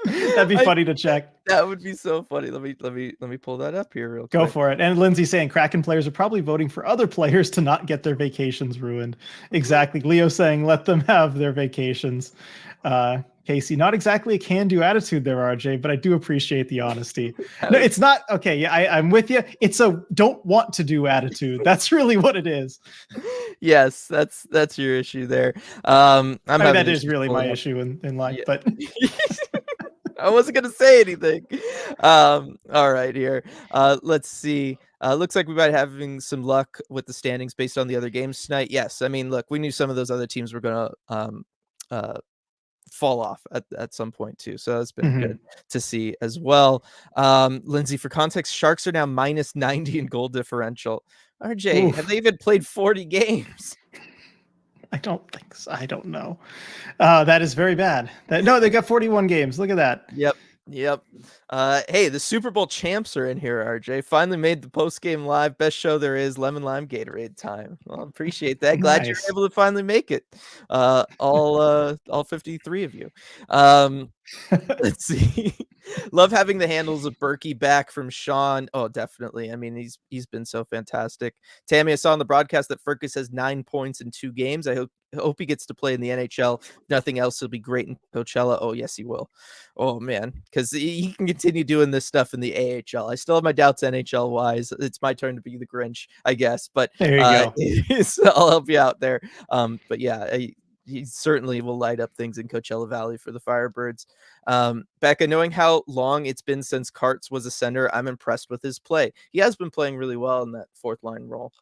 That'd be I funny to check. That would be so funny. Let me pull that up here real Go quick. for it. And Lindsay saying Kraken players are probably voting for other players to not get their vacations ruined. Exactly. Leo saying let them have their vacations. Casey, not exactly a can-do attitude there, RJ, but I do appreciate the honesty. No, it's not okay. Yeah, I'm with you. It's a don't want to do attitude. That's really what it is. Yes, that's your issue there. I'm I mean, having that is issues really my pulling up. issue in life, Yeah. but I wasn't gonna say anything. All right, here. Let's see. Looks like we might having some luck with the standings based on the other games tonight. Yes, I mean, look, we knew some of those other teams were gonna uh, fall off at some point too, so that's been Mhm. good to see as well. Lindsay, for context, Sharks are now minus 90 in goal differential. RJ, have Oof. they even played 40 games? I don't think so. I don't know. That is very bad. No, they got 41 games. Look at that. Yep. Yep. Hey, the Super Bowl champs are in here, RJ. Finally made the post game live. Best show there is, lemon lime Gatorade time. Well, appreciate that. Glad you were Nice. able to finally make it. All 53 of you. Let's see. Love having the handles of Berkey back from Sean. Oh, definitely. I mean, he's been so fantastic. Tammy, I saw on the broadcast that Fergus has 9 points in 2 games. I hope he gets to play in the NHL. Nothing else, he'll be great in Coachella. Oh, yes, he will. Oh man, because he can continue doing this stuff in the AHL. I still have my doubts NHL wise. It's my turn to be the Grinch, I guess. But There you go. I'll help you out there. But yeah, he certainly will light up things in Coachella Valley for the Firebirds. Becca, knowing how long it's been since Karts was a center, I'm impressed with his play. He has been playing really well in that fourth line role.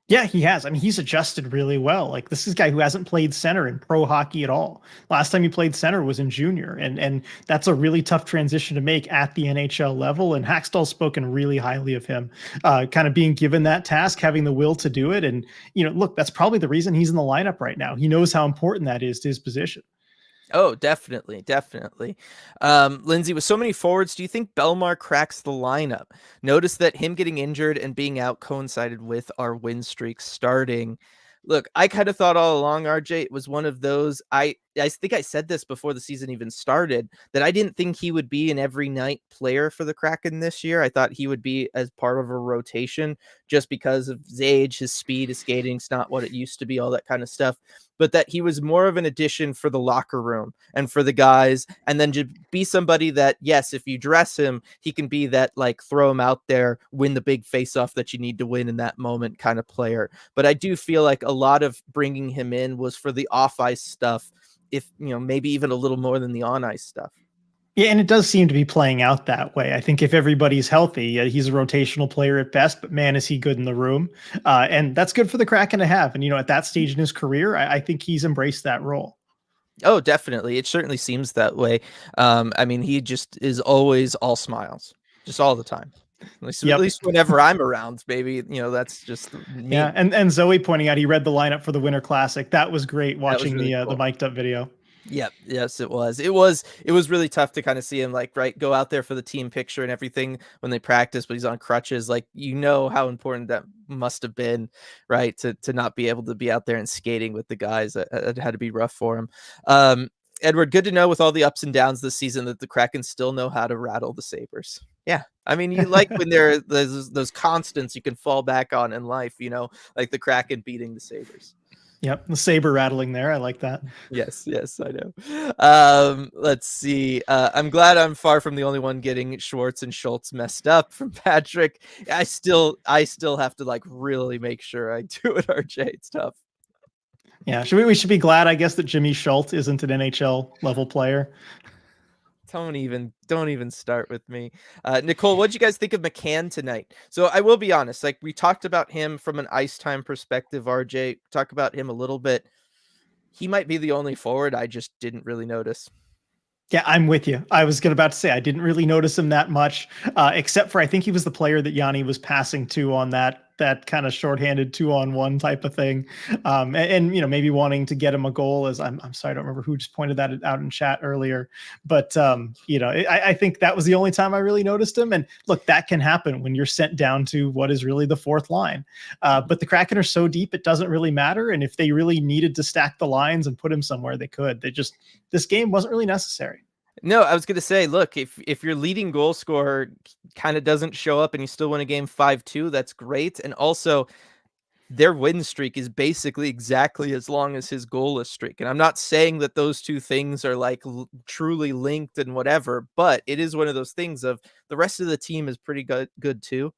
Yeah, he has. I mean, he's adjusted really well. Like, this is a guy who hasn't played center in pro hockey at all. Last time he played center was in junior, and that's a really tough transition to make at the NHL level. And Hackstall's spoken really highly of him, kind of being given that task, having the will to do it. And look, that's probably the reason he's in the lineup right now. He knows how important that is to his position. Oh, definitely, definitely. Lindsay, with so many forwards, do you think Belmar cracks the lineup? Notice that him getting injured and being out coincided with our win streak starting. Look, I kind of thought all along, RJ, it was one of those. I think I said this before the season even started, that I didn't think he would be an every night player for the Kraken this year. I thought he would be as part of a rotation just because of his age, his speed, his skating's not what it used to be, all that kind of stuff. But that he was more of an addition for the locker room and for the guys, and then to be somebody that, yes, if you dress him, he can be that, like, throw him out there, win the big face-off that you need to win in that moment kind of player. But I do feel like a lot of bringing him in was for the off-ice stuff, if maybe even a little more than the on-ice stuff. Yeah, and it does seem to be playing out that way. I think if everybody's healthy, he's a rotational player at best, but man, is he good in the room. And that's good for the Kraken to have. And, at that stage in his career, I think he's embraced that role. Oh, definitely. It certainly seems that way. I mean, he just is always all smiles, just all the time. At least whenever I'm around, baby, that's just me. Yeah, and Zoe pointing out he read the lineup for the Winter Classic. That was great watching really the mic'd up video. Yep. Yes, it was. It was really tough to kind of see him go out there for the team picture and everything when they practice, but he's on crutches. Like, how important that must have been, right? To not be able to be out there and skating with the guys. It had to be rough for him. Edward, good to know with all the ups and downs this season that the Kraken still know how to rattle the Sabres. Yeah. I mean, you like when there's those constants you can fall back on in life, like the Kraken beating the Sabres. Yep, the saber rattling there. I like that. Yes, I know. Let's see. I'm glad I'm far from the only one getting Schwartz and Schultz messed up from Patrick. I still have to really make sure I do it, RJ. It's tough. Yeah, we should be glad, I guess, that Jimmy Schultz isn't an NHL level player. Don't even start with me. Nicole, what'd you guys think of McCann tonight? So I will be honest, we talked about him from an ice time perspective, RJ, talk about him a little bit. He might be the only forward I just didn't really notice. Yeah, I'm with you. I was about to say I didn't really notice him that much, except for I think he was the player that Yanni was passing to on that kind of shorthanded 2-on-1 type of thing, and maybe wanting to get him a goal. As I'm sorry, I don't remember who just pointed that out in chat earlier, but I think that was the only time I really noticed him. And look, that can happen when you're sent down to what is really the fourth line. But the Kraken are so deep, it doesn't really matter. And if they really needed to stack the lines and put him somewhere, they could. This game wasn't really necessary. No, I was going to say, look, if your leading goal scorer kind of doesn't show up and you still win a game 5-2, that's great. And also, their win streak is basically exactly as long as his goalless streak. And I'm not saying that those two things are truly linked and whatever, but it is one of those things of the rest of the team is pretty good too.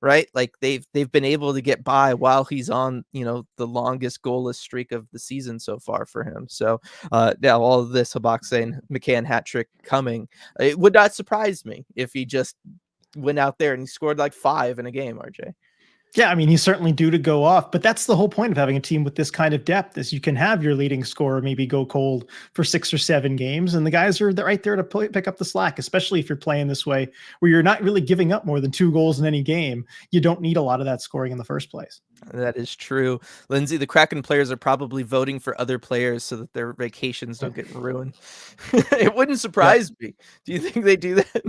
Right? They've been able to get by while he's on, the longest goalless streak of the season so far for him. So now all of this, Habak saying McCann hat trick coming. It would not surprise me if he just went out there and he scored 5 in a game, RJ. Yeah, I mean, he's certainly due to go off, but that's the whole point of having a team with this kind of depth is you can have your leading scorer maybe go cold for 6 or 7 games, and the guys are right there to pick up the slack, especially if you're playing this way where you're not really giving up more than 2 goals in any game. You don't need a lot of that scoring in the first place. That is true. Lindsay, the Kraken players are probably voting for other players so that their vacations don't get ruined. It wouldn't surprise me. Do you think they do that?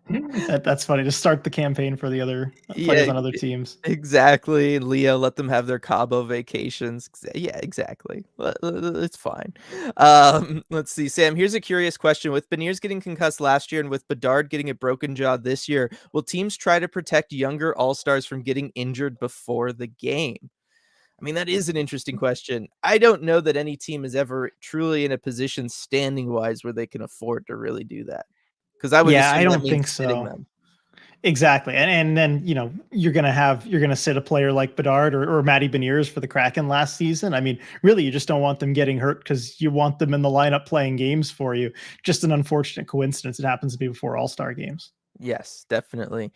That's funny to start the campaign for the other players Yeah, on other teams. exactly. And Leo let them have their Cabo vacations. Yeah, exactly. It's fine. Let's see, Sam. Here's a curious question: with Beniers getting concussed last year and with Bedard getting a broken jaw this year, will teams try to protect younger All Stars from getting injured before the game? I mean, that is an interesting question. I don't know that any team is ever truly in a position standing wise where they can afford to really do that. Because I would Yeah, I assume that don't means think sitting so. them. Exactly. And then, you're gonna sit a player like Bedard or Matty Beniers for the Kraken last season. I mean, really, you just don't want them getting hurt because you want them in the lineup playing games for you. Just an unfortunate coincidence. It happens to be before All-Star games. Yes, definitely.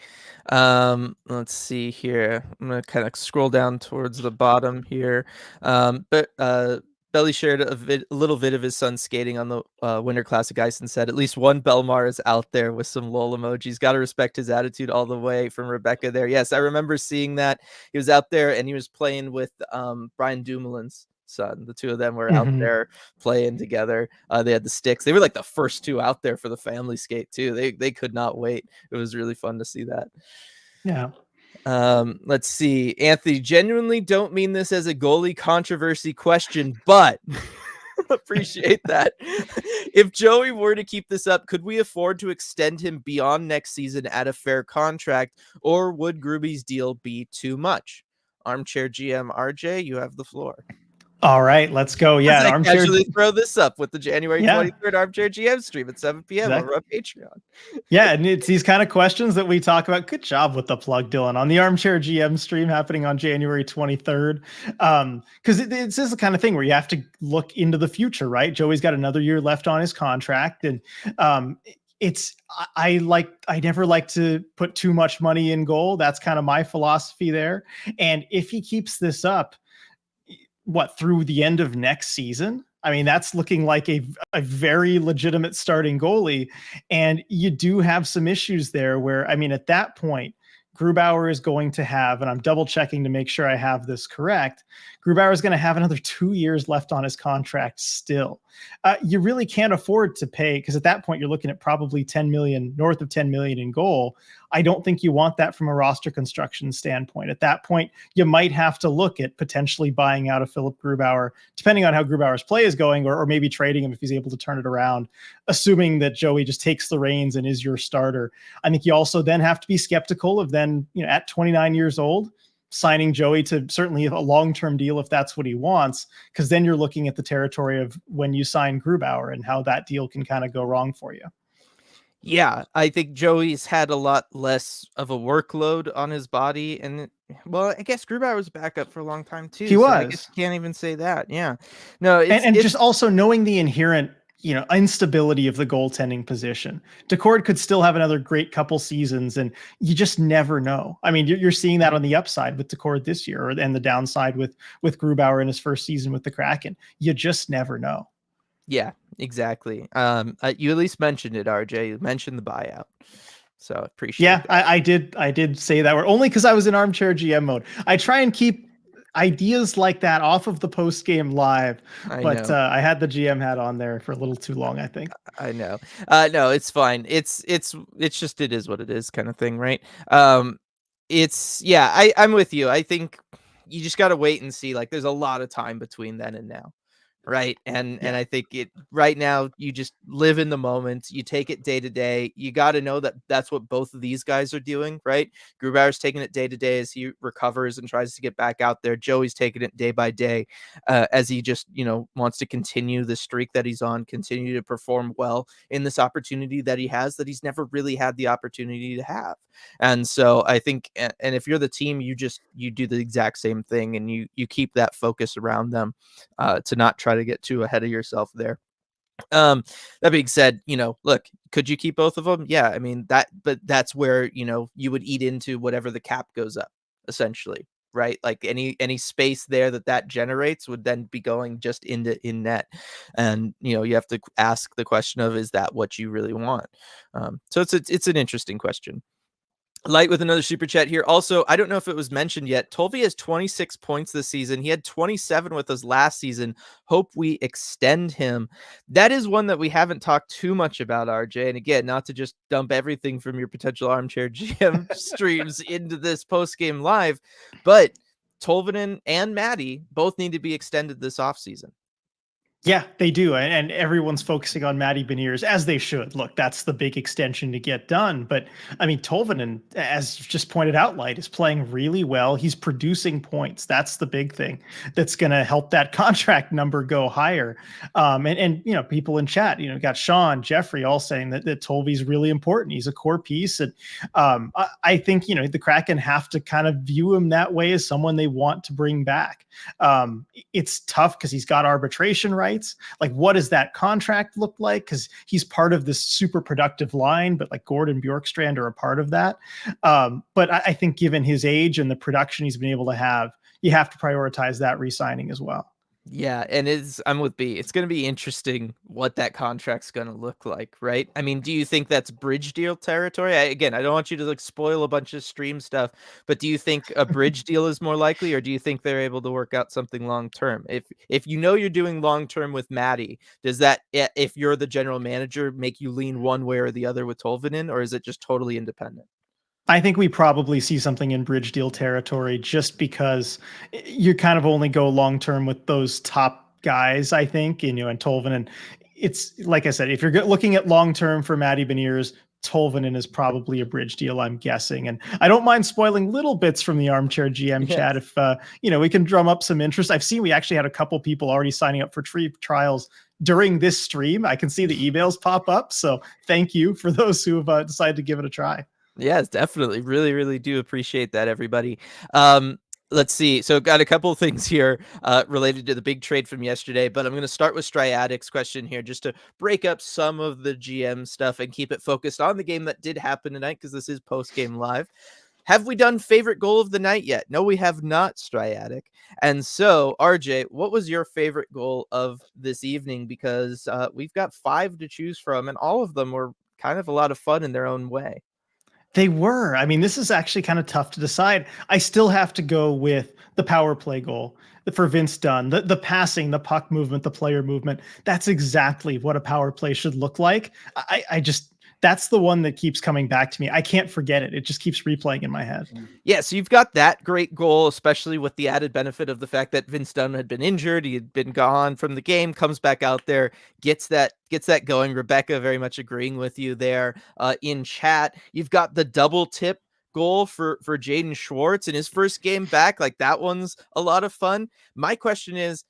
Let's see here. I'm gonna kind of scroll down towards the bottom here. But Belly shared a little bit of his son skating on the Winter Classic ice and said, "At least one Belmar is out there with some lol emojis. Got to respect his attitude all the way." From Rebecca there. Yes, I remember seeing that. He was out there and he was playing with Brian Dumoulin's son. The two of them were out Mhm. there playing together. They had the sticks. They were like the first two out there for the family skate too. They could not wait. It was really fun to see that. Yeah. Let's see. Anthony, genuinely don't mean this as a goalie controversy question, but appreciate that. If Joey were to keep this up, could we afford to extend him beyond next season at a fair contract, or would Gruby's deal be too much? Armchair GM RJ, you have the floor. All right, let's go. As Yeah, an I armchair. casually throw this up with the January Yeah, 23rd Armchair GM stream at 7 p.m. exactly. over on Patreon. Yeah, and it's these kind of questions that we talk about. Good job with the plug, Dylan, on the Armchair GM stream happening on January 23rd. Because it's just the kind of thing where you have to look into the future, right? Joey's got another year left on his contract, and it's I never like to put too much money in goal. That's kind of my philosophy there. And if he keeps this up, through the end of next season? I mean, that's looking like a very legitimate starting goalie. And you do have some issues there where, I mean, at that point, Grubauer is going to have, and I'm double checking to make sure I have this correct. Grubauer is going to have another 2 years left on his contract still. You really can't afford to pay, because at that point you're looking at probably 10 million, north of 10 million in goal. I don't think you want that from a roster construction standpoint. At that point, you might have to look at potentially buying out a Philip Grubauer, depending on how Grubauer's play is going, or maybe trading him if he's able to turn it around, assuming that Joey just takes the reins and is your starter. I think you also then have to be skeptical of then, at 29 years old, signing Joey to certainly a long-term deal if that's what he wants, because then you're looking at the territory of when you sign Grubauer and how that deal can kind of go wrong for you. Yeah, I think Joey's had a lot less of a workload on his body, and well, I guess Grubauer was back up for a long time too, He so I guess was. you can't even say that. Yeah, no, And just it's also knowing the inherent, instability of the goaltending position. Daccord could still have another great couple seasons, and you just never know. I mean, you're seeing that on the upside with Daccord this year, and the downside with Grubauer in his first season with the Kraken. You just never know. yeah, exactly. You at least mentioned it, RJ. You mentioned the buyout, so appreciate Yeah, that. I did say that word only because I was in armchair GM mode. I try and keep ideas like that off of the post game live, I but know. I had the GM hat on there for a little too long, I think. I know. No, it's fine. It's just it is what it is kind of thing, right? It's yeah, I'm with you. I think you just got to wait and see. Like, there's a lot of time between then and now. Right. And Yeah. I think it right now you just live in the moment. You take it day to day. You got to know that that's what both of these guys are doing. Right. Grubauer's taking it day to day as he recovers and tries to get back out there. Joey's taking it day by day as he just, wants to continue the streak that he's on, continue to perform well in this opportunity that he has that he's never really had the opportunity to have. And so I think, and if you're the team, you do the exact same thing and you keep that focus around them to not try to get too ahead of yourself there. That being said, look, could you keep both of them? Yeah, I mean but that's where, you would eat into whatever the cap goes up, essentially, right? Like any space there that generates would then be going just into in net. And, you have to ask the question of, is that what you really want? So it's an interesting question. Light with another super chat here. Also, I don't know if it was mentioned yet. Tolvi has 26 points this season. He had 27 with us last season. Hope we extend him. That is one that we haven't talked too much about, RJ. And again, not to just dump everything from your potential armchair GM streams into this post game live, but Tolvanen and Maddie both need to be extended this offseason. Yeah, they do. And everyone's focusing on Matty Beniers, as they should. Look, that's the big extension to get done. But I mean, Tolvanen, as you've just pointed out, Light, is playing really well. He's producing points. That's the big thing that's going to help that contract number go higher. And you know, people in chat, you know, got Sean, Jeffrey all saying that Tolvi's really important. He's a core piece. And I think, you know, the Kraken have to kind of view him that way as someone they want to bring back. It's tough because he's got arbitration rights. Like, what does that contract look like? Because he's part of this super productive line, but like Gordon Bjorkstrand are a part of that. But I think given his age and the production he's been able to have, you have to prioritize that re-signing as well. Yeah, and I'm with B. It's going to be interesting what that contract's going to look like, right? I mean, do you think that's bridge deal territory? Again, I don't want you to like spoil a bunch of stream stuff, but do you think a bridge deal is more likely, or do you think they're able to work out something long term? If you know you're doing long term with Maddie, does that, if you're the general manager, make you lean one way or the other with Tolvanen, or is it just totally independent? I think we probably see something in bridge deal territory just because you kind of only go long term with those top guys, I think, you know, and Tolvanen. It's like I said, if you're looking at long term for Matty Beniers, Tolvanen is probably a bridge deal, I'm guessing. And I don't mind spoiling little bits from the armchair GM chat if you know, we can drum up some interest. I've seen we actually had a couple people already signing up for free trials during this stream. I can see the emails pop up, so thank you for those who have decided to give it a try. Yes, definitely. Really, really do appreciate that, everybody. Let's see. So got a couple of things here related to the big trade from yesterday, but I'm going to start with Striatic's question here just to break up some of the GM stuff and keep it focused on the game that did happen tonight because this is post-game live. Have we done favorite goal of the night yet? No, we have not, Striatic. And so, RJ, what was your favorite goal of this evening? Because we've got 5 to choose from, and all of them were kind of a lot of fun in their own way. They were. I mean, this is actually kind of tough to decide. I still have to go with the power play goal for Vince Dunn, the passing, the puck movement, the player movement. That's exactly what a power play should look like. I just, that's the one that keeps coming back to me. I can't forget it. It just keeps replaying in my head. Yeah, so you've got that great goal, especially with the added benefit of the fact that Vince Dunn had been injured. He had been gone from the game, comes back out there, gets that going. Rebecca very much agreeing with you there in chat. You've got the double tip goal for Jaden Schwartz in his first game back. Like, that one's a lot of fun. My question is,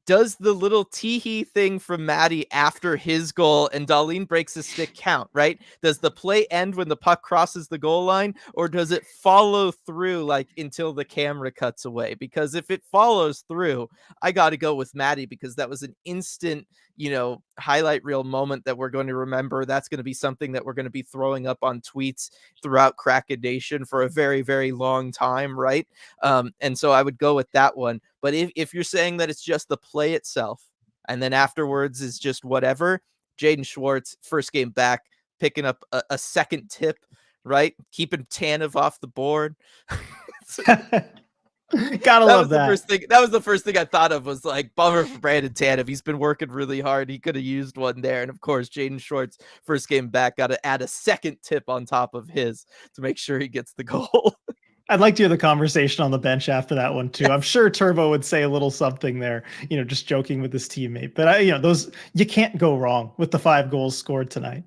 does the little teehee thing from Maddie after his goal and Darlene breaks the stick count, right? Does the play end when the puck crosses the goal line, or does it follow through like until the camera cuts away? Because if it follows through, I got to go with Maddie because that was an instant, you know, highlight reel moment that we're going to remember. That's going to be something that we're going to be throwing up on tweets throughout Kraken Nation for a very, very long time, right? And so I would go with that one. But if you're saying that it's just the play itself and then afterwards is just whatever, Jaden Schwartz, first game back, picking up a second tip, right? Keeping Tanev off the board. Gotta love that. That was the first thing I thought of, was like, bummer for Brandon Tanev. He's been working really hard. He could have used one there. And of course, Jaden Schwartz, first game back, got to add a second tip on top of his to make sure he gets the goal. I'd like to hear the conversation on the bench after that one too. I'm sure Turbo would say a little something there, you know, just joking with his teammate. But you know, those, you can't go wrong with the 5 goals scored tonight.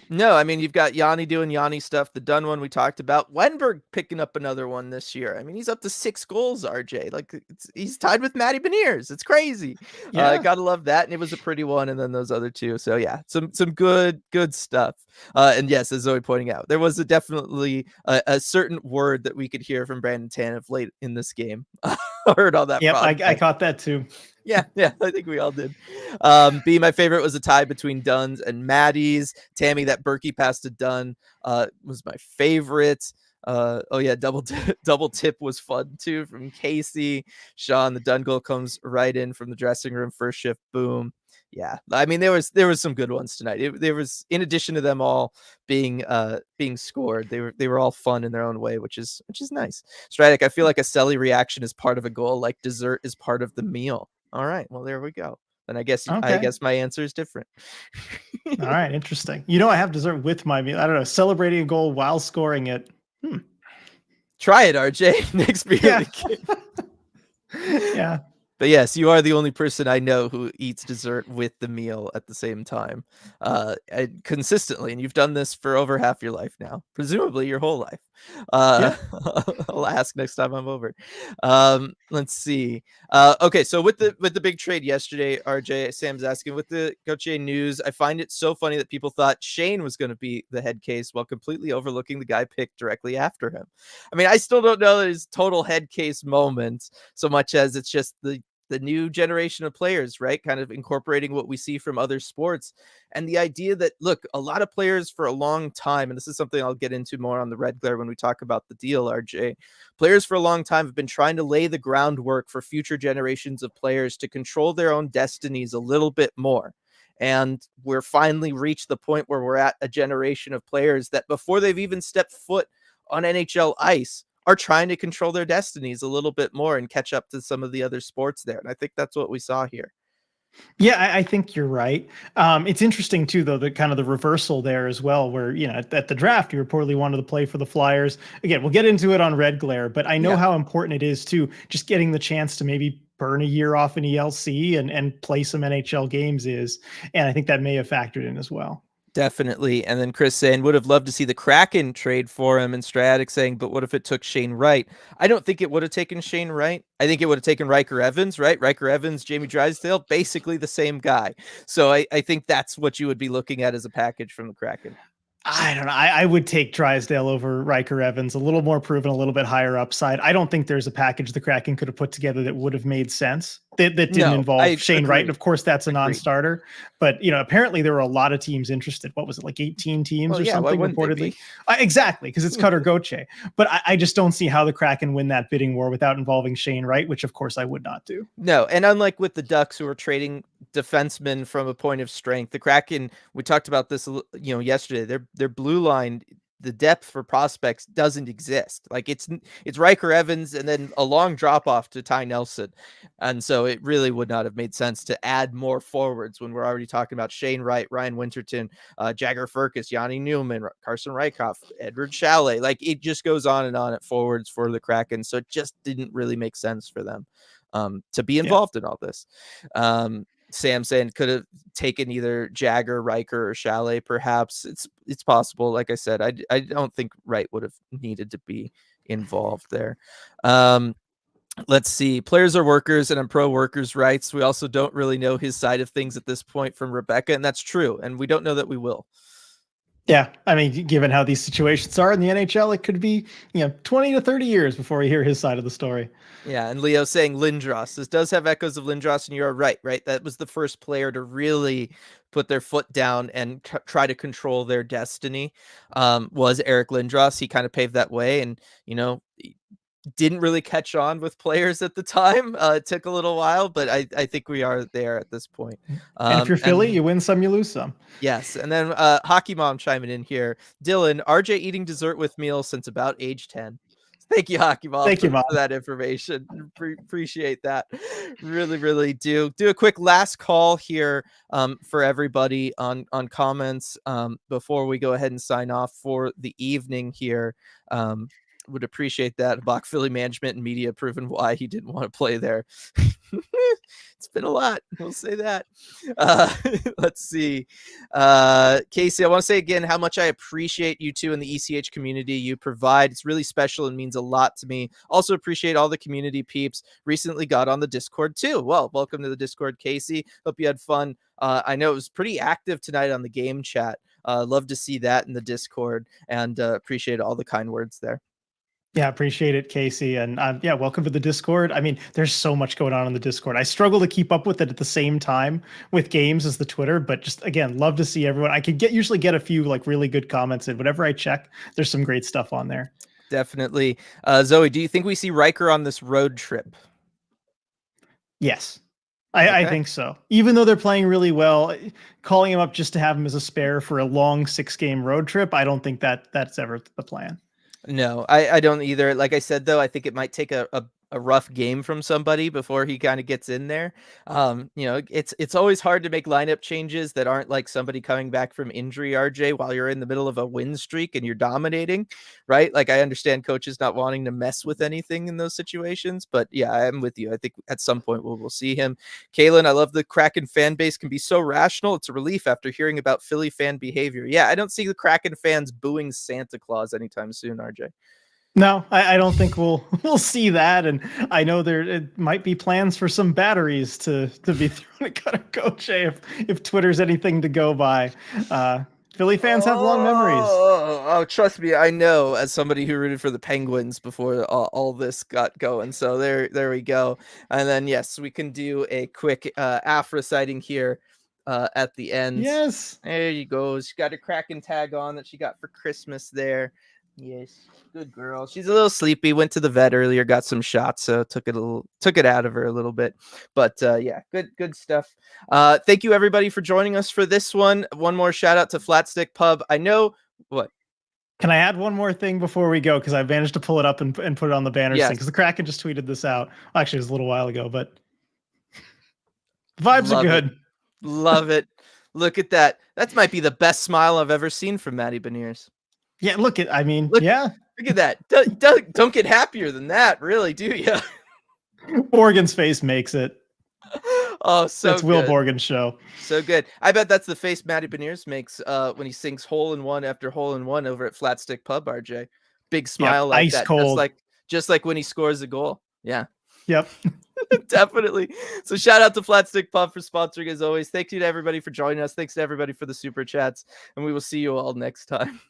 No, I mean, you've got Yanni doing Yanni stuff. The Dunn one we talked about. Wenberg picking up another one this year. I mean, he's up to 6 goals, RJ. Like, he's tied with Matty Beniers. It's crazy. Yeah. Gotta love that. And it was a pretty one. And then those other 2. So yeah, some good stuff. And yes, as Zoe pointing out, there was definitely a certain word that we could hear from Brandon Tanev late in this game. I heard all that. Yep, I caught that too. Yeah, I think we all did. B, my favorite was a tie between Dunn's and Maddie's. Tammy, that Berkey pass to Dunn was my favorite. Oh yeah, double tip was fun too from Casey. Sean, the Dunn goal comes right in from the dressing room, first shift, boom. Yeah, I mean, there was some good ones tonight. There was, in addition to them all being scored, they were all fun in their own way, which is nice. Stratic, I feel like a Selly reaction is part of a goal, like dessert is part of the meal. All right, well there we go. And I Okay. guess my answer is different. All right. Interesting. I have dessert with my meal. I don't know. Celebrating a goal while scoring it. Try it, RJ. Next beer of Yeah. the game. Yeah. But yes, you are the only person I know who eats dessert with the meal at the same time, consistently, and you've done this for over half your life now, presumably your whole life. Uh, Yeah. I'll ask next time I'm over. Let's see. Okay, so with the big trade yesterday, RJ, Sam's asking, with the Gauthier news, I find it so funny that people thought Shane was going to be the head case while completely overlooking the guy picked directly after him. I mean, I still don't know that his total head case moment so much as it's just the new generation of players, right? Kind of incorporating what we see from other sports. And the idea that, look, a lot of players for a long time, and this is something I'll get into more on the Red Glare when we talk about the deal, RJ, players for a long time have been trying to lay the groundwork for future generations of players to control their own destinies a little bit more. And we're finally reached the point where we're at a generation of players that before they've even stepped foot on NHL ice are trying to control their destinies a little bit more and catch up to some of the other sports there. And I think that's what we saw here. Yeah, I think you're right. It's interesting too, though, the kind of the reversal there as well, where at the draft you reportedly wanted to play for the Flyers. Again, we'll get into it on Red Glare, but I know Yeah. how important it is too, just getting the chance to maybe burn a year off in ELC and play some NHL games is, and I think that may have factored in as well. Definitely. And then Chris saying, would have loved to see the Kraken trade for him, and Stratic saying, but what if it took Shane Wright? I don't think it would have taken Shane Wright. I think it would have taken Riker Evans, right? Riker Evans, Jamie Drysdale, basically the same guy. So I think that's what you would be looking at as a package from the Kraken. I don't know. I would take Drysdale over Riker Evans, a little more proven, a little bit higher upside. I don't think there's a package the Kraken could have put together that would have made sense that didn't No, involve I Shane Wright. And agree. of course, that's a Agreed. non-starter. But apparently there were a lot of teams interested. What was it, like 18 teams Well, or yeah, why something wouldn't they reportedly? be? Exactly, because it's Cutter Gauthier. But I just don't see how the Kraken win that bidding war without involving Shane Wright, which of course I would not do. No, and unlike with the Ducks, who are trading defensemen from a point of strength, the Kraken, we talked about this, yesterday. Their blue line, the depth for prospects doesn't exist. Like it's Riker Evans and then a long drop off to Ty Nelson, and so it really would not have made sense to add more forwards when we're already talking about Shane Wright, Ryan Winterton, Jagger Firkus, Yanni Newman, Carson Reichhoff, Edward Chalet. Like it just goes on and on at forwards for the Kraken, so it just didn't really make sense for them to be involved in all this. Sam saying could have taken either Jagger, Riker, or Chalet. Perhaps it's possible. Like I said, I don't think Wright would have needed to be involved there. Let's see. Players are workers, and I'm pro workers' rights. We also don't really know his side of things at this point from Rebecca, and that's true. And we don't know that we will. Yeah, I mean, given how these situations are in the NHL, it could be 20 to 30 years before we hear his side of the story. Yeah, and Leo saying Lindros. This does have echoes of Lindros, and you're right? That was the first player to really put their foot down and try to control their destiny. Was Eric Lindros. He kind of paved that way, and didn't really catch on with players at the time. It took a little while, but I think we are there at this point. And if you're Philly, you win some, you lose some. Yes, and then Hockey Mom chiming in here. Dylan, RJ eating dessert with meals since about age 10. Thank you, Hockey Mom, Thank you, Mom. for that information. Appreciate that. Really, really do. Do a quick last call here for everybody on comments before we go ahead and sign off for the evening here. Would appreciate that. Bach Philly management and media proven why he didn't want to play there. It's been a lot. We'll say that. Let's see. Casey, I want to say again how much I appreciate you two in the ECH community you provide. It's really special and means a lot to me. Also appreciate all the community peeps. Recently got on the Discord too. Well, welcome to the Discord, Casey. Hope you had fun. I know it was pretty active tonight on the game chat. Love to see that in the Discord, and appreciate all the kind words there. Yeah, appreciate it, Casey. And welcome to the Discord. I mean, there's so much going on in the Discord. I struggle to keep up with it at the same time with games as the Twitter, but just again, love to see everyone. I could usually get a few like really good comments, and whenever I check, there's some great stuff on there. Definitely. Zoe, do you think we see Riker on this road trip? Yes. I Okay. think so. Even though they're playing really well, calling him up just to have him as a spare for a long 6-game road trip, I don't think that's ever the plan. No, I don't either. Like I said, though, I think it might take a rough game from somebody before he kind of gets in there. It's always hard to make lineup changes that aren't like somebody coming back from injury, RJ, while you're in the middle of a win streak and you're dominating, right? Like I understand coaches not wanting to mess with anything in those situations, but yeah, I'm with you. I think at some point we'll see him. Kalen, I love the Kraken fan base can be so rational. It's a relief after hearing about Philly fan behavior. Yeah, I don't see the Kraken fans booing Santa Claus anytime soon, RJ. No, I don't think we'll see that. And I know it might be plans for some batteries to be thrown at Cutter Coach if Twitter's anything to go by. Philly fans have long memories. Oh, trust me, I know as somebody who rooted for the Penguins before all this got going. So there we go. And then yes, we can do a quick Afra sighting here at the end. Yes. There you go. She got a Kraken tag on that she got for Christmas there. Yes, good girl. She's a little sleepy. Went to the vet earlier, got some shots, so took it out of her a little bit. But yeah, good stuff. Thank you everybody for joining us for this one. One more shout out to Flatstick Pub. I know what. Can I add one more thing before we go? Because I managed to pull it up and put it on the banners thing. Because the Kraken just tweeted this out. Well, actually, it was a little while ago, but vibes are good. Love it. Look at that. That might be the best smile I've ever seen from Maddie Beniers. Yeah, look at that. Don't get happier than that, really, do you? Borgen's face makes it. Oh, so that's Will Borgen's show. So good. I bet that's the face Matty Beniers makes when he sings hole in one after hole in one over at Flatstick Pub, RJ. Big smile like ice that. Cold. Just like when he scores a goal. Yeah. Yep. Definitely. So shout out to Flatstick Pub for sponsoring as always. Thank you to everybody for joining us. Thanks to everybody for the super chats. And we will see you all next time.